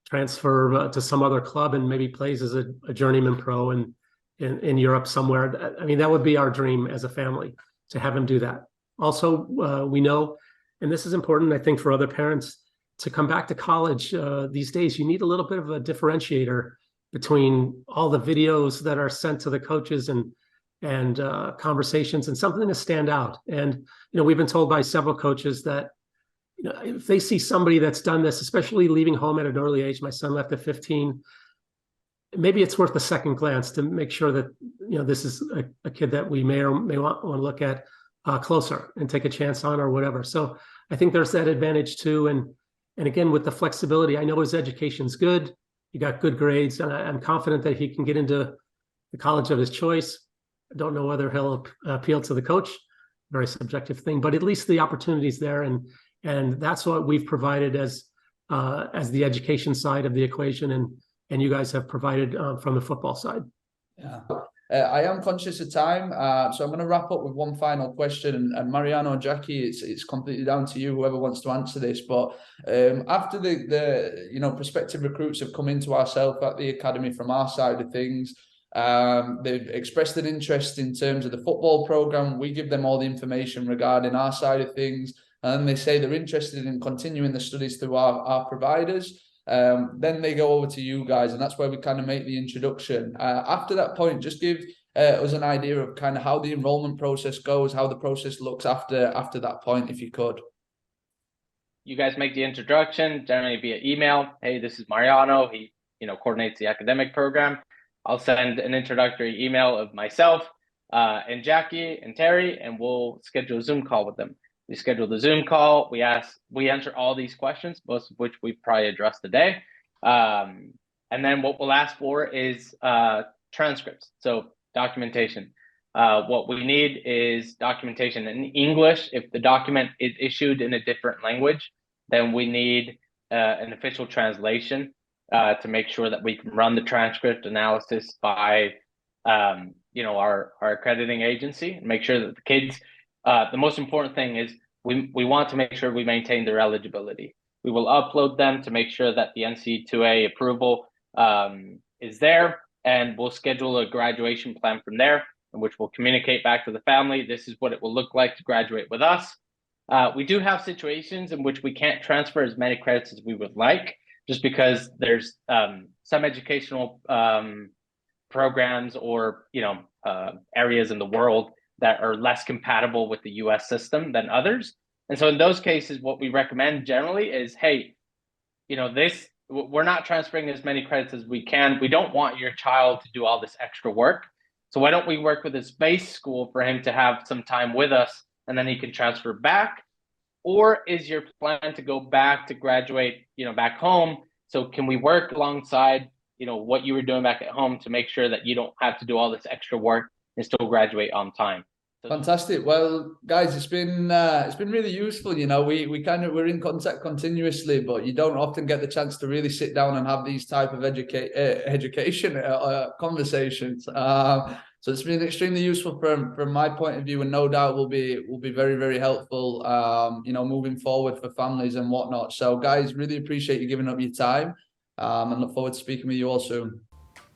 transfer to some other club and maybe plays as a journeyman pro in Europe somewhere. I mean, that would be our dream as a family, to have him do that. Also, we know, and this is important, I think, for other parents, to come back to college these days, you need a little bit of a differentiator between all the videos that are sent to the coaches and conversations, and something to stand out. And, we've been told by several coaches that, if they see somebody that's done this, especially leaving home at an early age, my son left at 15, maybe it's worth a second glance to make sure that, this is a kid that we may or may want to look at closer and take a chance on or whatever. So I think there's that advantage too. And again, with the flexibility, I know his education's good. He got good grades, and I'm confident that he can get into the college of his choice. I don't know whether he'll appeal to the coach, very subjective thing, but at least the opportunity's there. And that's what we've provided as the education side of the equation. And you guys have provided from the football side. Yeah. I am conscious of time, so I'm going to wrap up with one final question. And Mariano, Jackie, it's completely down to you, whoever wants to answer this. But after the prospective recruits have come into ourselves at the academy from our side of things, they've expressed an interest in terms of the football program. We give them all the information regarding our side of things, and they say they're interested in continuing the studies through our providers. Then they go over to you guys, and that's where we kind of make the introduction. After that point, just give us an idea of kind of how the enrollment process goes, how the process looks after that point, if you could. You guys make the introduction, generally via email. Hey, this is Mariano. He, coordinates the academic program. I'll send an introductory email of myself and Jackie and Terry, and we'll schedule a Zoom call with them. We schedule the Zoom call. We answer all these questions, most of which we probably addressed today. And then what we'll ask for is transcripts, so documentation. What we need is documentation in English. If the document is issued in a different language, then we need an official translation to make sure that we can run the transcript analysis by our accrediting agency and make sure that the kids. The most important thing is we want to make sure we maintain their eligibility. We will upload them to make sure that the NC2A approval is there, and we'll schedule a graduation plan from there, in which we'll communicate back to the family. This is what it will look like to graduate with us. We do have situations in which we can't transfer as many credits as we would like, just because there's some educational programs or areas in the world that are less compatible with the US system than others. And so in those cases, what we recommend generally is, hey, we're not transferring as many credits as we can. We don't want your child to do all this extra work. So why don't we work with a space school for him to have some time with us, and then he can transfer back? Or is your plan to go back to graduate, back home? So can we work alongside, what you were doing back at home to make sure that you don't have to do all this extra work and still graduate on time? Fantastic. Well, guys, it's been really useful. We're in contact continuously, but you don't often get the chance to really sit down and have these type of education conversations. So it's been extremely useful from my point of view, and no doubt will be very, very helpful. Moving forward for families and whatnot. So, guys, really appreciate you giving up your time, and look forward to speaking with you all soon.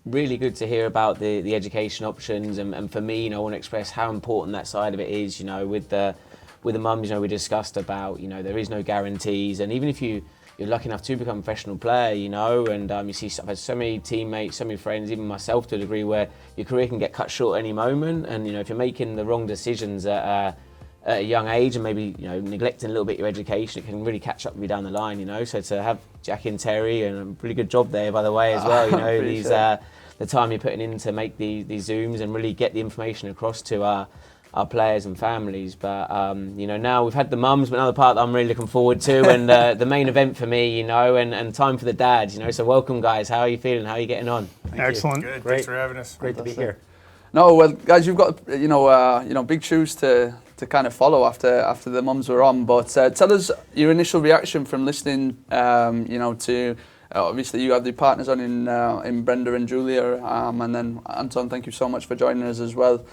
Really good to hear about the education options, and for me, I want to express how important that side of it is. With the mums, we discussed about there is no guarantees, and even if you're lucky enough to become a professional player, and you see I've had so many teammates, so many friends, even myself to a degree, where your career can get cut short at any moment, and if you're making the wrong decisions at a young age and maybe neglecting a little bit your education, it can really catch up with you down the line. So to have Jackie and Terry, and a really good job there, by the way, as well. These the time you're putting in to make these Zooms and really get the information across to our players and families. But now we've had the mums, but another part that I'm really looking forward to, and the main event for me, and time for the dads. So welcome, guys. How are you feeling? How are you getting on? Excellent. Good. Great. Thanks for having us. Great to be here. No, well, guys, you've got big shoes to kind of follow after the mums were on. But tell us your initial reaction from listening, to obviously you have the partners on in Brenda and Julia, and then Anton. Thank you so much for joining us as well.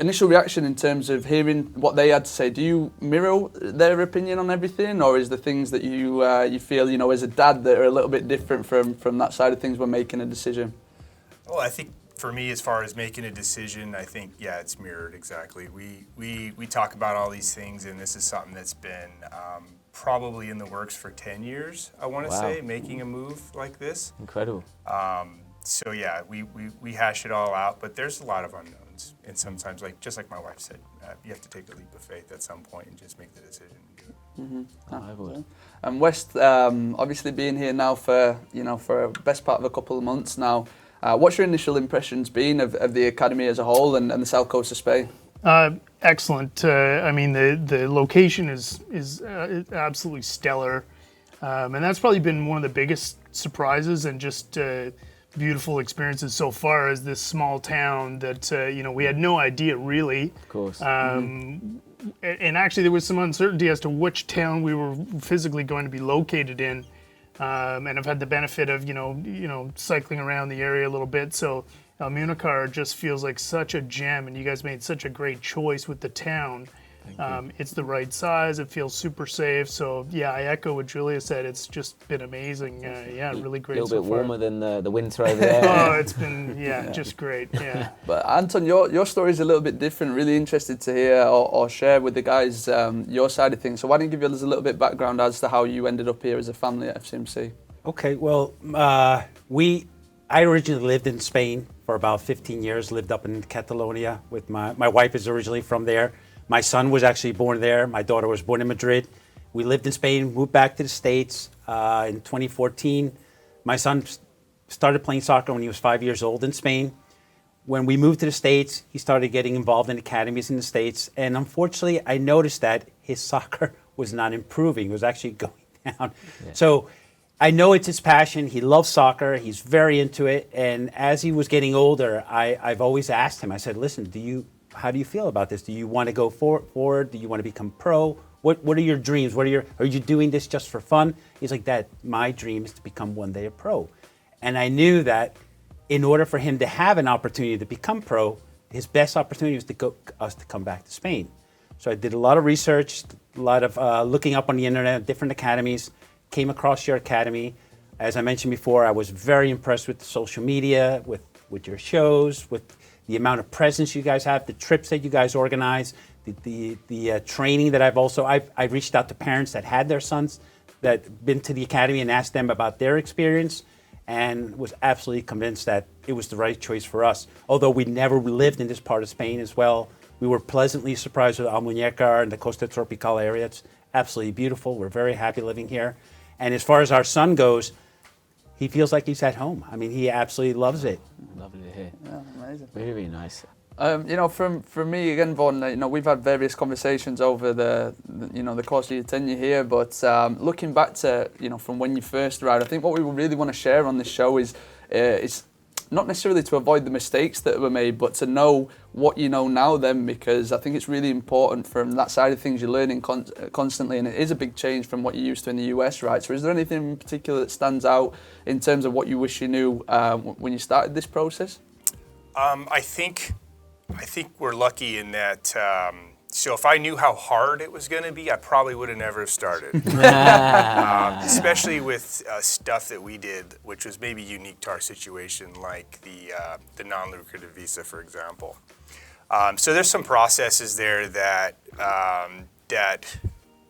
Initial reaction in terms of hearing what they had to say. Do you mirror their opinion on everything, or is there things that you feel as a dad that are a little bit different from that side of things when making a decision? Well, I think for me, as far as making a decision, I think, it's mirrored exactly. We talk about all these things, and this is something that's been probably in the works for 10 years, I want to say, making a move like this. Incredible. So, we hash it all out, but there's a lot of unknowns. unknowns. And sometimes, just like my wife said, you have to take a leap of faith at some point and just make the decision and do it. I would. And West, obviously being here now for a best part of a couple of months now, what's your initial impressions been of the academy as a whole and the south coast of Spain? Excellent. I mean, the location is absolutely stellar, and that's probably been one of the biggest surprises and just beautiful experiences so far. Is this small town that we had no idea really. Of course. And actually, there was some uncertainty as to which town we were physically going to be located in, and I've had the benefit of cycling around the area a little bit. So Almunecar just feels like such a gem, and you guys made such a great choice with the town. It's the right size. It feels super safe. So yeah, I echo what Julia said. It's just been amazing. Really great. A little so bit far. warmer than the winter over there. Oh, it's been just great. Yeah. But Anton, your story is a little bit different. Really interested to hear or share with the guys your side of things. So why don't you give us a little bit of background as to how you ended up here as a family at FCMC? Okay, well, I originally lived in Spain for about 15 years, lived up in Catalonia with my wife is originally from there. My son was actually born there. My daughter was born in Madrid. We lived in Spain, moved back to the States in 2014. My son started playing soccer when he was 5 years old in Spain. When we moved to the States, he started getting involved in academies in the States. And unfortunately, I noticed that his soccer was not improving. It was actually going down. Yeah. So I know it's his passion. He loves soccer. He's very into it. And as he was getting older, I've always asked him, I said, listen, how do you feel about this? Do you want to go forward? Do you want to become pro? What are your dreams? Are you doing this just for fun? He's like, Dad, my dream is to become one day a pro. And I knew that in order for him to have an opportunity to become pro, his best opportunity was to come back to Spain. So I did a lot of research, a lot of looking up on the internet, different academies, came across your academy. As I mentioned before, I was very impressed with the social media, with your shows, with the amount of presence you guys have, the trips that you guys organize, the training that I've reached out to parents that had their sons that been to the academy and asked them about their experience and was absolutely convinced that it was the right choice for us. Although we never lived in this part of Spain as well, we were pleasantly surprised with Almunecar and the Costa Tropical area. It's absolutely beautiful. We're very happy living here. And as far as our son goes, he feels like he's at home. I mean, he absolutely loves it. Lovely to hear. Yeah, amazing. Really, really nice. From me again, Vaughan, we've had various conversations over the course of your tenure here, but looking back to, from when you first arrived, I think what we really want to share on this show is not necessarily to avoid the mistakes that were made, but to know what you know now then, because I think it's really important from that side of things. You're learning constantly, and it is a big change from what you used to in the US, right? So is there anything in particular that stands out in terms of what you wish you knew when you started this process? I think we're lucky in that, so if I knew how hard it was going to be, I probably would have never started. Especially with stuff that we did, which was maybe unique to our situation, like the non-lucrative visa, for example. So there's some processes there that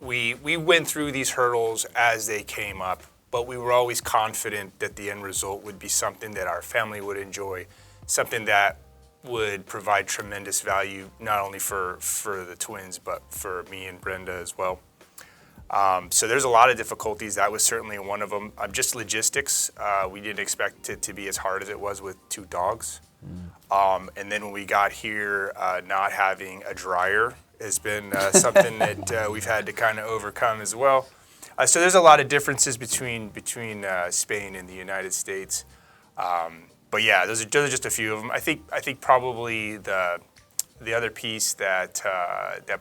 we went through these hurdles as they came up, but we were always confident that the end result would be something that our family would enjoy, something that would provide tremendous value, not only for the twins, but for me and Brenda as well. So there's a lot of difficulties. That was certainly one of them. Just logistics. We didn't expect it to be as hard as it was with 2 dogs. And then when we got here, not having a dryer has been something that we've had to kind of overcome as well. So there's a lot of differences between Spain and the United States. But yeah, those are just a few of them. I think probably the other piece that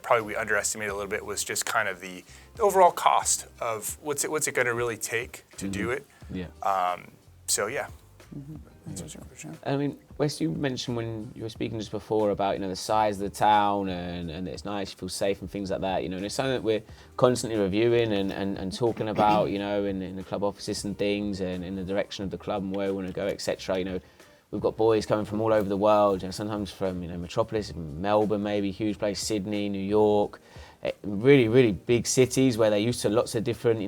probably we underestimated a little bit was just kind of the overall cost of what's it going to really take to do it. Yeah. So yeah. I mean, Wes, you mentioned when you were speaking just before about the size of the town and it's nice, you feel safe and things like that. And it's something that we're constantly reviewing and talking about. In the club offices and things, and in the direction of the club and where we want to go, etc. We've got boys coming from all over the world. Sometimes from Metropolis, Melbourne, maybe huge place, Sydney, New York, really, really big cities where they're used to lots of different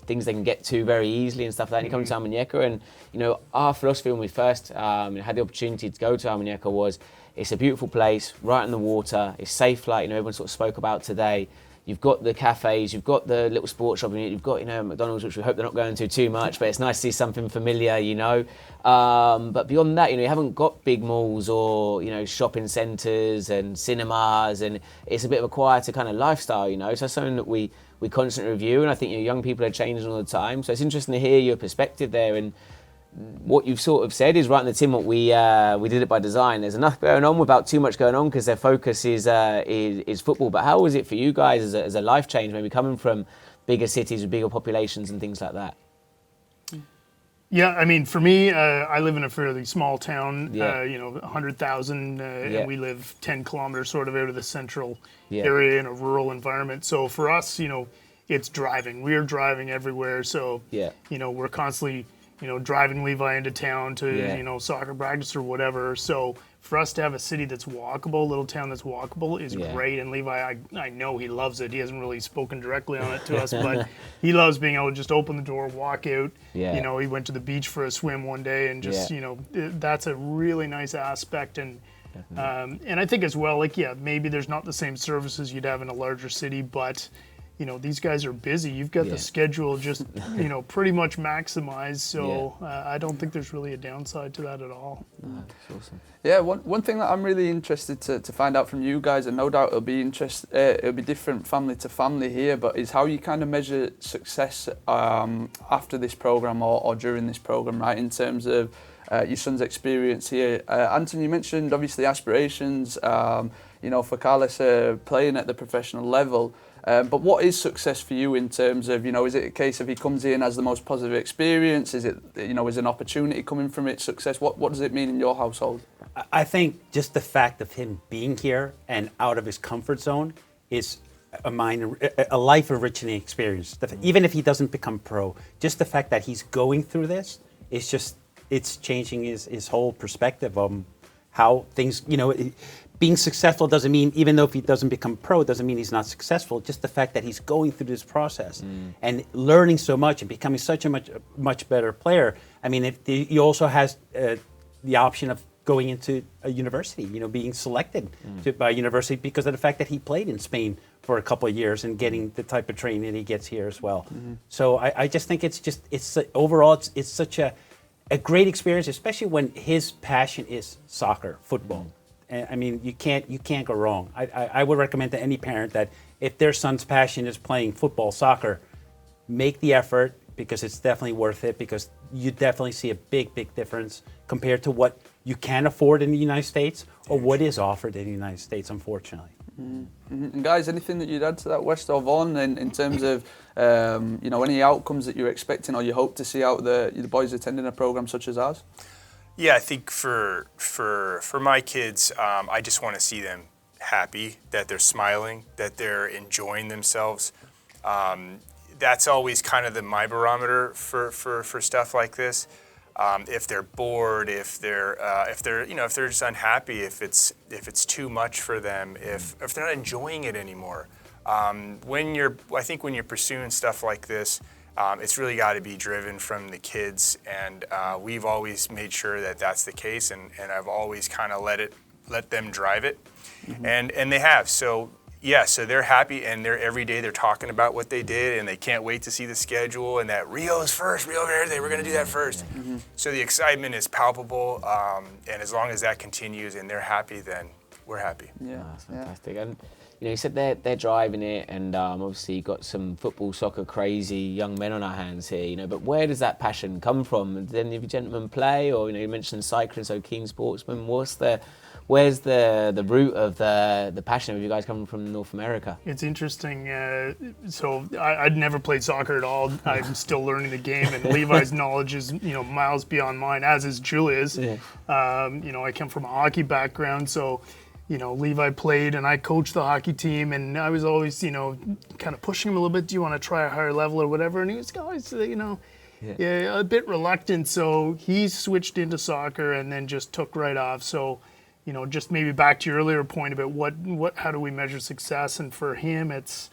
things they can get to very easily and stuff like that. And you come to Almunecar, and our philosophy when we first had the opportunity to go to Almunecar was it's a beautiful place, right on the water. It's safe, like everyone sort of spoke about today. You've got the cafes, you've got the little sports shop, you've got McDonald's, which we hope they're not going to too much, but it's nice to see something familiar, But beyond that, you haven't got big malls or shopping centres and cinemas, and it's a bit of a quieter kind of lifestyle, So that's something that we constantly review, and I think young people are changing all the time. So it's interesting to hear your perspective there, and what you've sort of said is right in the tin. What we did it by design. There's enough going on without too much going on because their focus is football. But how was it for you guys as a life change, maybe coming from bigger cities with bigger populations and things like that? Yeah, I mean, for me, I live in a fairly small town, Yeah. 100,000, Yeah. and we live 10 kilometers sort of out of the central area in a rural environment. So for us, it's driving. We are driving everywhere. So, Yeah. We're constantly, driving Levi into town to, soccer practice or whatever. So for us to have a city that's walkable, a little town that's walkable is great. And Levi, I know he loves it. He hasn't really spoken directly on it to us, but he loves being able to just open the door, walk out. Yeah. He went to the beach for a swim one day and just, that's a really nice aspect. And I think as well, maybe there's not the same services you'd have in a larger city, but these guys are busy. You've got the schedule just, pretty much maximized. So I don't think there's really a downside to that at all. That's awesome. Yeah, one thing that I'm really interested to find out from you guys, and no doubt it'll be different family to family here, but is how you kind of measure success after this program or during this program, right? In terms of your son's experience here. Anthony, you mentioned obviously aspirations, for Carlos playing at the professional level. But what is success for you in terms of, is it a case of he comes in as the most positive experience? Is it, is an opportunity coming from it success? What does it mean in your household? I think just the fact of him being here and out of his comfort zone is a life enriching experience. Even if he doesn't become pro, just the fact that he's going through this is it's changing his whole perspective on how things, being successful doesn't mean, even though if he doesn't become pro, doesn't mean he's not successful. Just the fact that he's going through this process and learning so much and becoming such a much better player. I mean, he also has the option of going into a university, being selected by a university because of the fact that he played in Spain for a couple of years and getting the type of training he gets here as well. So I just think overall it's such a great experience, especially when his passion is soccer, football. I mean, you can't go wrong. I would recommend to any parent that if their son's passion is playing football, soccer, make the effort because it's definitely worth it, because you definitely see a big difference compared to what you can afford in the United States or what is offered in the United States, unfortunately. And guys, anything that you'd add to that, West or Vaughan, in terms of any outcomes that you're expecting or you hope to see out of the boys attending a program such as ours? Yeah, I think for my kids, I just want to see them happy, that they're smiling, that they're enjoying themselves. That's always kind of my barometer for stuff like this. If they're bored, if they're just unhappy, if it's too much for them, if they're not enjoying it anymore. I think when you're pursuing stuff like this, it's really got to be driven from the kids, and we've always made sure that that's the case, and I've always kind of let them drive it, and they have. So yeah, so they're happy, and every day they're talking about what they did, and they can't wait to see the schedule, and that Rio's first, Rio Verde, we're going to do that first. So the excitement is palpable, and as long as that continues and they're happy, then we're happy. Yeah, That's fantastic. And you said they're driving it, and obviously you've got some football, soccer crazy young men on our hands here, but where does that passion come from? Did any of you gentlemen play, or you mentioned cycling, so keen sportsmen? Where's the root of the passion of you guys coming from North America? It's interesting. So I'd never played soccer at all. I'm still learning the game, and Levi's knowledge is miles beyond mine, as is Julia's. Yeah. I come from a hockey background, so Levi played and I coached the hockey team, and I was always kind of pushing him a little bit. Do you want to try a higher level or whatever? And he was always a bit reluctant. So he switched into soccer and then just took right off. So just maybe back to your earlier point about how do we measure success, and for him it's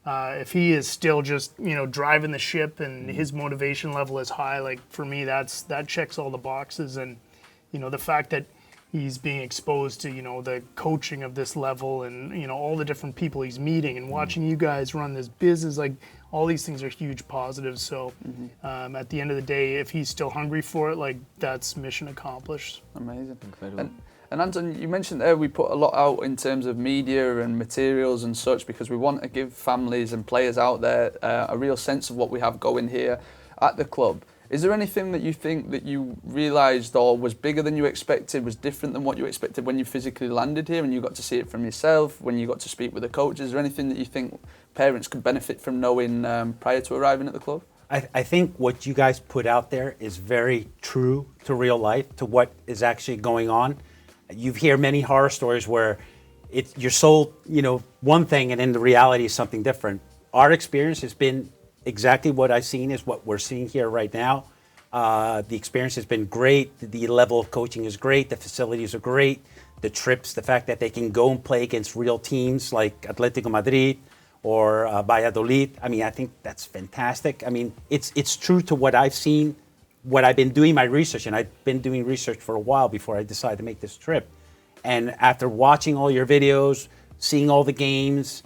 if he is still just driving the ship and his motivation level is high, like for me that checks all the boxes. And the fact that he's being exposed to, the coaching of this level and, all the different people he's meeting and watching you guys run this business. Like, all these things are huge positives. So at the end of the day, if he's still hungry for it, like, that's mission accomplished. Amazing. Incredible. And Anton, you mentioned there we put a lot out in terms of media and materials and such because we want to give families and players out there a real sense of what we have going here at the club. Is there anything that you think that you realised or was bigger than you expected, was different than what you expected when you physically landed here and you got to see it from yourself, when you got to speak with the coaches? Is there anything that you think parents could benefit from knowing prior to arriving at the club? I think what you guys put out there is very true to real life, to what is actually going on. You hear many horror stories where you're sold, one thing and then the reality is something different. Our experience has been exactly what I've seen is what we're seeing here right now. The experience has been great. The level of coaching is great. The facilities are great. The trips, the fact that they can go and play against real teams like Atletico Madrid or Valladolid. I mean, I think that's fantastic. I mean, it's true to what I've seen, what I've been doing my research, and I've been doing research for a while before I decided to make this trip. And after watching all your videos, seeing all the games,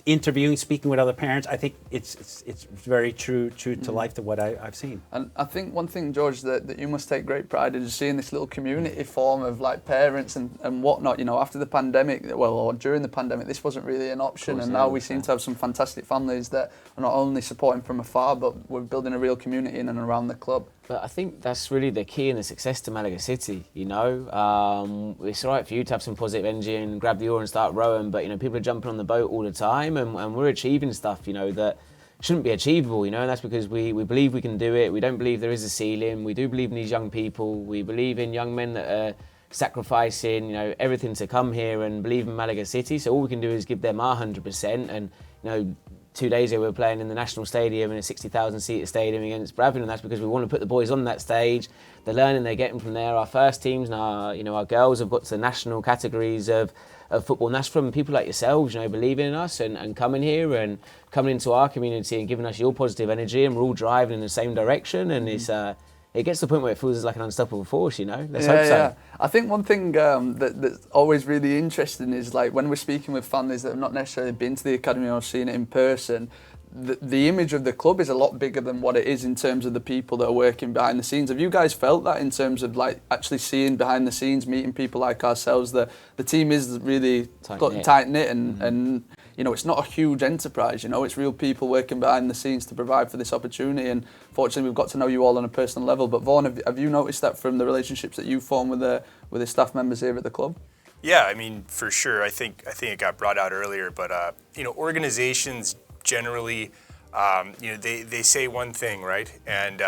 interviewing, speaking with other parents, I think it's very true to life to what I've seen. And I think one thing, George, that you must take great pride in is seeing this little community form of like parents and whatnot. After the pandemic, or during the pandemic, this wasn't really an option, and now we seem to have some fantastic families that are not only supporting from afar, but we're building a real community in and around the club. But I think that's really the key and the success to Malaga City, It's all right for you to have some positive energy and grab the oar and start rowing, but, people are jumping on the boat all the time and we're achieving stuff, that shouldn't be achievable, and that's because we believe we can do it. We don't believe there is a ceiling. We do believe in these young people. We believe in young men that are sacrificing, everything to come here and believe in Malaga City. So all we can do is give them our 100% and, 2 days ago we were playing in the National Stadium in a 60,000 seater stadium against Bradford, and that's because we want to put the boys on that stage. The learning they're getting from there, our first teams and our girls have got to the national categories of football, and that's from people like yourselves, believing in us and coming here and coming into our community and giving us your positive energy, and we're all driving in the same direction, and it gets to the point where it feels like an unstoppable force, Let's hope so. Yeah. I think one thing that's always really interesting is like when we're speaking with families that have not necessarily been to the academy or seen it in person, the image of the club is a lot bigger than what it is in terms of the people that are working behind the scenes. Have you guys felt that in terms of like actually seeing behind the scenes, meeting people like ourselves? The team is really tight-knit and it's not a huge enterprise, it's real people working behind the scenes to provide for this opportunity. And fortunately, we've got to know you all on a personal level. But Vaughan, have you noticed that from the relationships that you form with the staff members here at the club? Yeah, I mean, for sure. I think it got brought out earlier, but organizations generally, they say one thing, right? And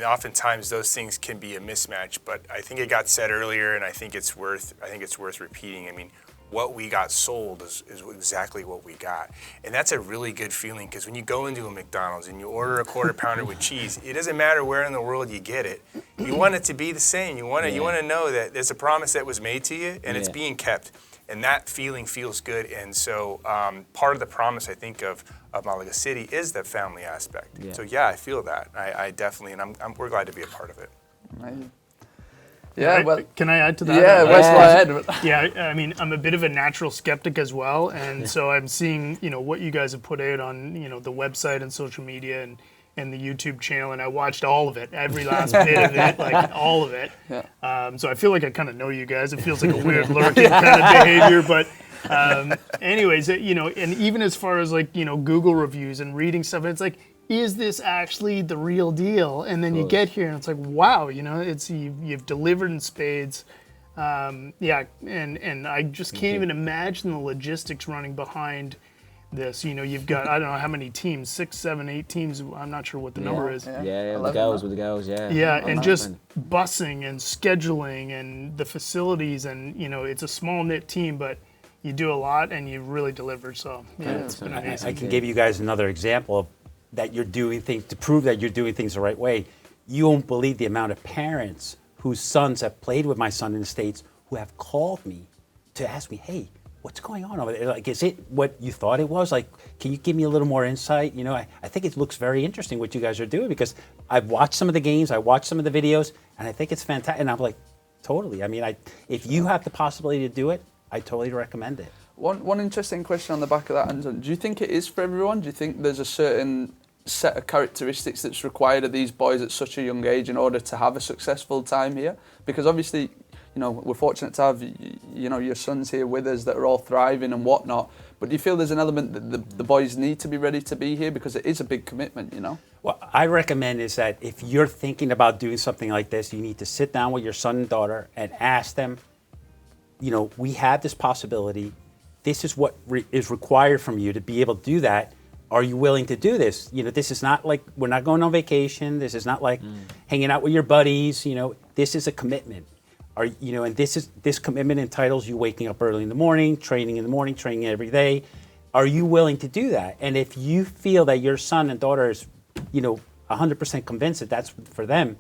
oftentimes those things can be a mismatch. But I think it got said earlier, and I think it's worth repeating. I mean, what we got sold is exactly what we got. And that's a really good feeling, because when you go into a McDonald's and you order a quarter pounder with cheese, it doesn't matter where in the world you get it. You want it to be the same. You want to know that there's a promise that was made to you and it's being kept. And that feeling feels good. And so part of the promise, I think, of Malaga City is that family aspect. Yeah. So I feel that. I definitely, and we're glad to be a part of it. Amazing. Yeah, can I add to that? Yeah, let's go ahead. Yeah, I mean, I'm a bit of a natural skeptic as well, and so I'm seeing, what you guys have put out on, the website and social media and the YouTube channel, and I watched all of it, every last bit of it, like all of it. Yeah. So I feel like I kind of know you guys. It feels like a weird lurking kind of behavior, but anyways, and even as far as like, Google reviews and reading stuff, it's like, is this actually the real deal? And then you get here and it's like, wow, it's you've delivered in spades. And I just can't even imagine the logistics running behind this. You've got, I don't know how many teams, 6, 7, 8 teams. I'm not sure what the number is. Yeah, the girls with the girls, yeah. Yeah, and just busing and scheduling and the facilities, and it's a small knit team, but you do a lot and you really deliver. So it's been amazing. I can give you guys another example of that you're doing things, to prove that you're doing things the right way. You won't believe the amount of parents whose sons have played with my son in the States who have called me to ask me, hey, what's going on over there? Like, is it what you thought it was? Like, can you give me a little more insight? I think it looks very interesting what you guys are doing, because I've watched some of the games, I watched some of the videos, and I think it's fantastic. And I'm like, totally. I mean, if you have the possibility to do it, I totally recommend it. One interesting question on the back of that, Anton. Do you think it is for everyone? Do you think there's a certain set of characteristics that's required of these boys at such a young age in order to have a successful time here? Because obviously, you know, we're fortunate to have, you know, your sons here with us that are all thriving and whatnot. But do you feel there's an element that the boys need to be ready to be here, because it is a big commitment, you know? What I recommend is that if you're thinking about doing something like this, you need to sit down with your son and daughter and ask them, you know, we have this possibility. This is what is required from you to be able to do that. Are you willing to do this? You know, this is not like, we're not going on vacation. This is not like hanging out with your buddies. You know, this is a commitment. You know, and this commitment entitles you waking up early in the morning, training every day. Are you willing to do that? And if you feel that your son and daughter is, you know, 100% convinced that that's for them,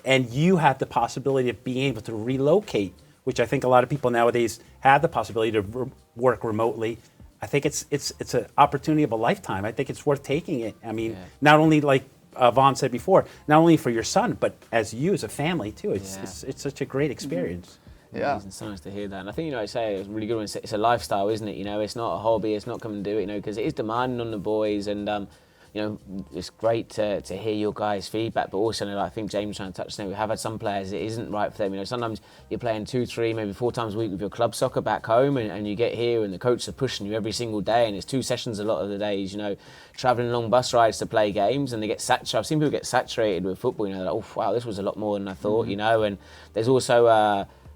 and you have the possibility of being able to relocate, which I think a lot of people nowadays have the possibility to work remotely, I think it's an opportunity of a lifetime. I think it's worth taking it. I mean, not only like Vaughn said before, not only for your son, but as you as a family too. It's such a great experience. Yeah, it's nice to hear that. And I think, you know, I say it's really good when it's a lifestyle, isn't it? You know, it's not a hobby. It's not come and do it, you know, because it is demanding on the boys. And you know, it's great to hear your guys' feedback, but also, you know, I think James trying to touch on it. We have had some players it isn't right for them. You know, sometimes you're playing 2, 3, maybe 4 times a week with your club soccer back home, and you get here and the coaches are pushing you every single day, and it's 2 sessions a lot of the days. You know, travelling long bus rides to play games, and they get saturated. I've seen people get saturated with football. You know, like, oh wow, this was a lot more than I thought. You know, and there's also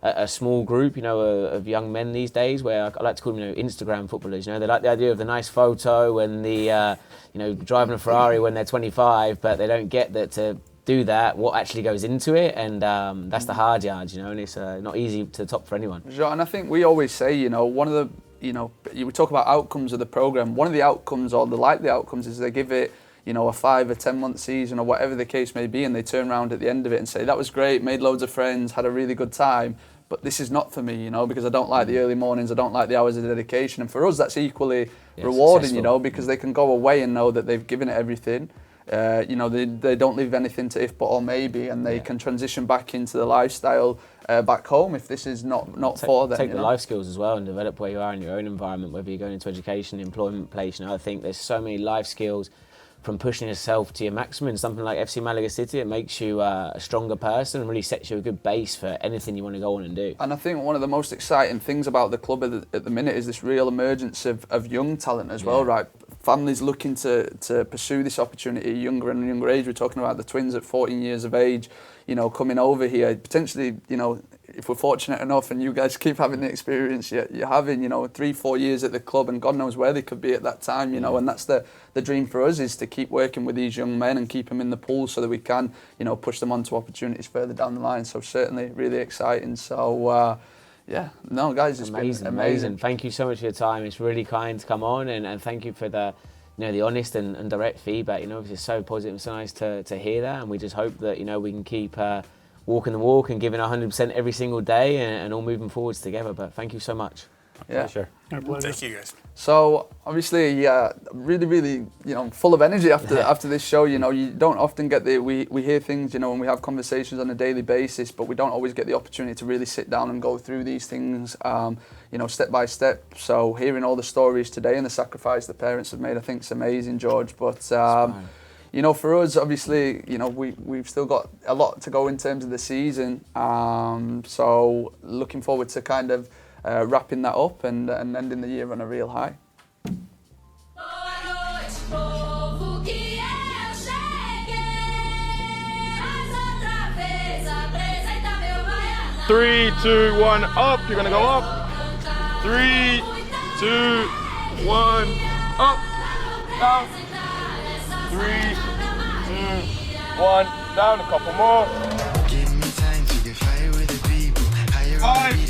a small group, you know, of young men these days, where I like to call them, you know, Instagram footballers. You know, they like the idea of the nice photo and the, you know, driving a Ferrari when they're 25, but they don't get that to do that, what actually goes into it, and that's the hard yards, you know, and it's not easy to top for anyone. And I think we always say, you know, one of the, you know, we talk about outcomes of the programme. One of the outcomes, or the likely outcomes, is they give it, you know, a 5 or 10 month season or whatever the case may be, and they turn around at the end of it and say, that was great, made loads of friends, had a really good time, but this is not for me, you know, because I don't like the early mornings, I don't like the hours of dedication. And for us, that's equally rewarding, successful. you know, because they can go away and know that they've given it everything. You know, they don't leave anything to if, but, or maybe, and they can transition back into the lifestyle back home if this is not for them. Take the life skills as well and develop where you are in your own environment, whether you're going into education, employment place. You know, I think there's so many life skills from pushing yourself to your maximum in something like FC Malaga City. It makes you a stronger person and really sets you a good base for anything you want to go on and do. And I think one of the most exciting things about the club at the minute is this real emergence of young talent as well, right? Families looking to pursue this opportunity at younger and younger age. We're talking about the twins at 14 years of age, you know, coming over here, potentially, you know, if we're fortunate enough and you guys keep having the experience you're having, you know, 3-4 years at the club, and God knows where they could be at that time, you know, and that's the dream for us, is to keep working with these young men and keep them in the pool so that we can, you know, push them onto opportunities further down the line. So certainly really exciting. So yeah, no guys, it's been amazing. Thank you so much for your time. It's really kind to come on, and thank you for the, you know, the honest and direct feedback. You know, it's so positive and so nice to hear that, and we just hope that, you know, we can keep walking the walk and giving 100% every single day, and all moving forwards together. But thank you so much. Yeah, Sure. Thank you, guys. So obviously, really, you know, full of energy after this show. You know, you don't often get we hear things, you know, and we have conversations on a daily basis, but we don't always get the opportunity to really sit down and go through these things, you know, step by step. So hearing all the stories today and the sacrifice the parents have made, I think is amazing, George. But you know, for us, obviously, you know, we've still got a lot to go in terms of the season. So looking forward to kind of wrapping that up and ending the year on a real high. 3, 2, 1, up. You're gonna go up. 3, 2, 1, up. Down. 3, 2, 1, down. A couple more. 5.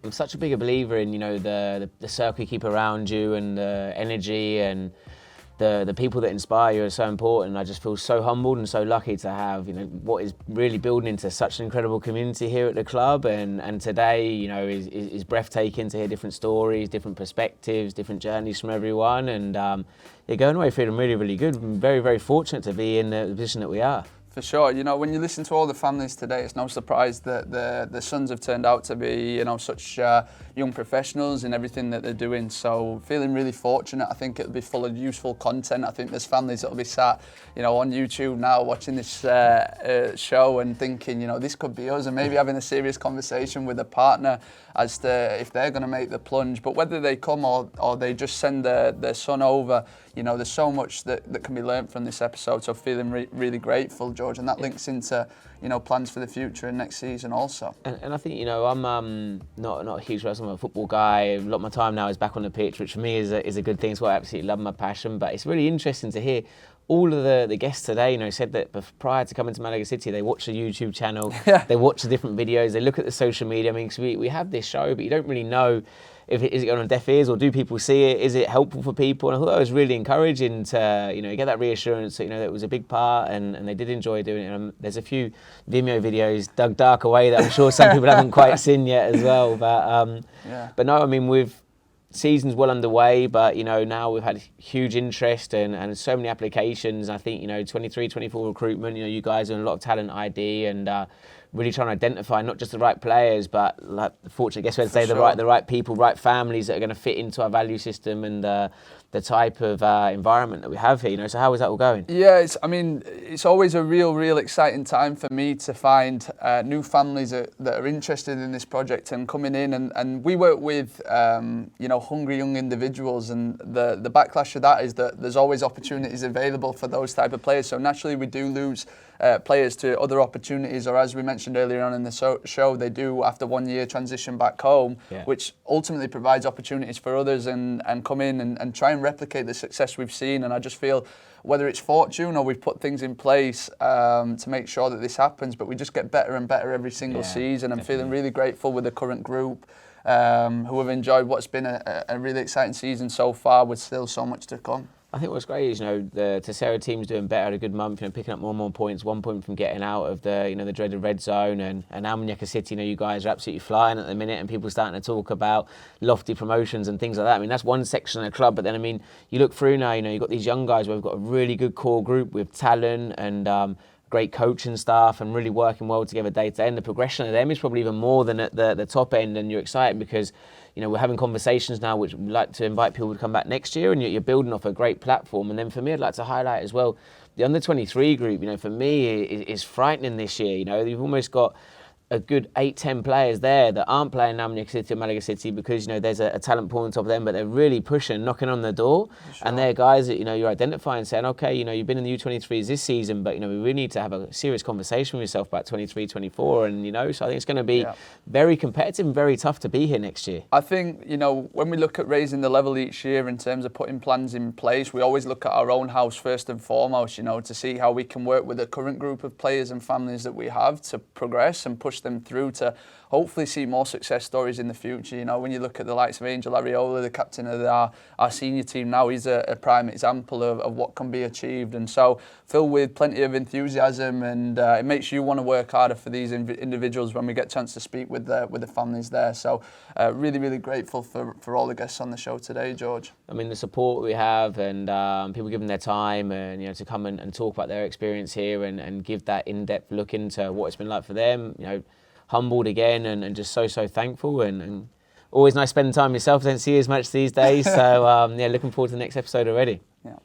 I'm such a bigger believer in, you know, the circle you keep around you and the energy, and the people that inspire you are so important. I just feel so humbled and so lucky to have, what is really building into such an incredible community here at the club. And today, is breathtaking to hear different stories, different perspectives, different journeys from everyone. And you're going away feeling really, really good. I'm very, very fortunate to be in the position that we are. For sure. When you listen to all the families today, it's no surprise that the sons have turned out to be, such young professionals in everything that they're doing. So feeling really fortunate. I think it'll be full of useful content. I think there's families that'll be sat, on YouTube now watching this show and thinking, this could be us, and maybe having a serious conversation with a partner as to if they're going to make the plunge. But whether they come or they just send their son over, there's so much that can be learned from this episode. So feeling really grateful, George, and that links into plans for the future and next season also. And I think I'm not a huge person. I'm a football guy. A lot of my time now is back on the pitch, which for me is a good thing. It's what I absolutely love, my passion. But it's really interesting to hear all of the guests today, said that prior to coming to Malaga City, they watch the YouTube channel, they watch the different videos, they look at the social media. I mean, 'cause we have this show, but you don't really know if is it going on deaf ears, or do people see it? Is it helpful for people? And I thought that was really encouraging to get that reassurance that that it was a big part, and they did enjoy doing it. And there's a few Vimeo videos dug dark away that I'm sure some people haven't quite seen yet as well. But no, I mean, we've season's well underway, but now we've had huge interest and so many applications. I think 23, 24 recruitment. You guys are doing a lot of talent ID and really trying to identify not just the right players, but like the fortunate guess we'd say the right people, right families that are going to fit into our value system and the type of environment that we have here. So how is that all going? Yeah, it's always a real exciting time for me to find new families that are interested in this project and coming in, and we work with hungry young individuals, and the backlash of that is that there's always opportunities available for those type of players. So naturally we do lose players to other opportunities, or as we mentioned earlier on in the show, they do after 1 year transition back home, which ultimately provides opportunities for others and come in and try and replicate the success we've seen. And I just feel whether it's fortune or we've put things in place to make sure that this happens, but we just get better and better every single season. I'm feeling really grateful with the current group who have enjoyed what's been a really exciting season so far, with still so much to come. I think what's great is, the Tercera team's doing better at a good month, picking up more and more points, 1 point from getting out of the, the dreaded red zone, and Almunecar City, you guys are absolutely flying at the minute, and people are starting to talk about lofty promotions and things like that. I mean, that's one section of the club, but then, you look through now, you've got these young guys where we've got a really good core group with talent and great coaching staff and really working well together day to day, and the progression of them is probably even more than at the top end, and you're excited because we're having conversations now which we'd like to invite people to come back next year, and you're building off a great platform. And then for me, I'd like to highlight as well the under-23 group. For me is frightening this year. You've almost got a good 8-10 players there that aren't playing Almunecar City or Malaga City because there's a talent pool on top of them, but they're really pushing, knocking on the door. Sure. And they're guys that you're identifying, saying, okay, you've been in the U23s this season, but we really need to have a serious conversation with yourself about 23, 24, and so I think it's going to be very competitive and very tough to be here next year. I think when we look at raising the level each year in terms of putting plans in place, we always look at our own house first and foremost, to see how we can work with the current group of players and families that we have to progress and push them through to hopefully see more success stories in the future. When you look at the likes of Angel Ariola, the captain of our senior team now, he's a prime example of what can be achieved, and so filled with plenty of enthusiasm, and it makes you want to work harder for these individuals when we get a chance to speak with the families there. So really grateful for all the guests on the show today, George. The support we have, and people giving their time and to come and talk about their experience here and give that in-depth look into what it's been like for them. Humbled again and just so thankful, and always nice spending time with yourself. I don't see you as much these days, so looking forward to the next episode already. Yeah.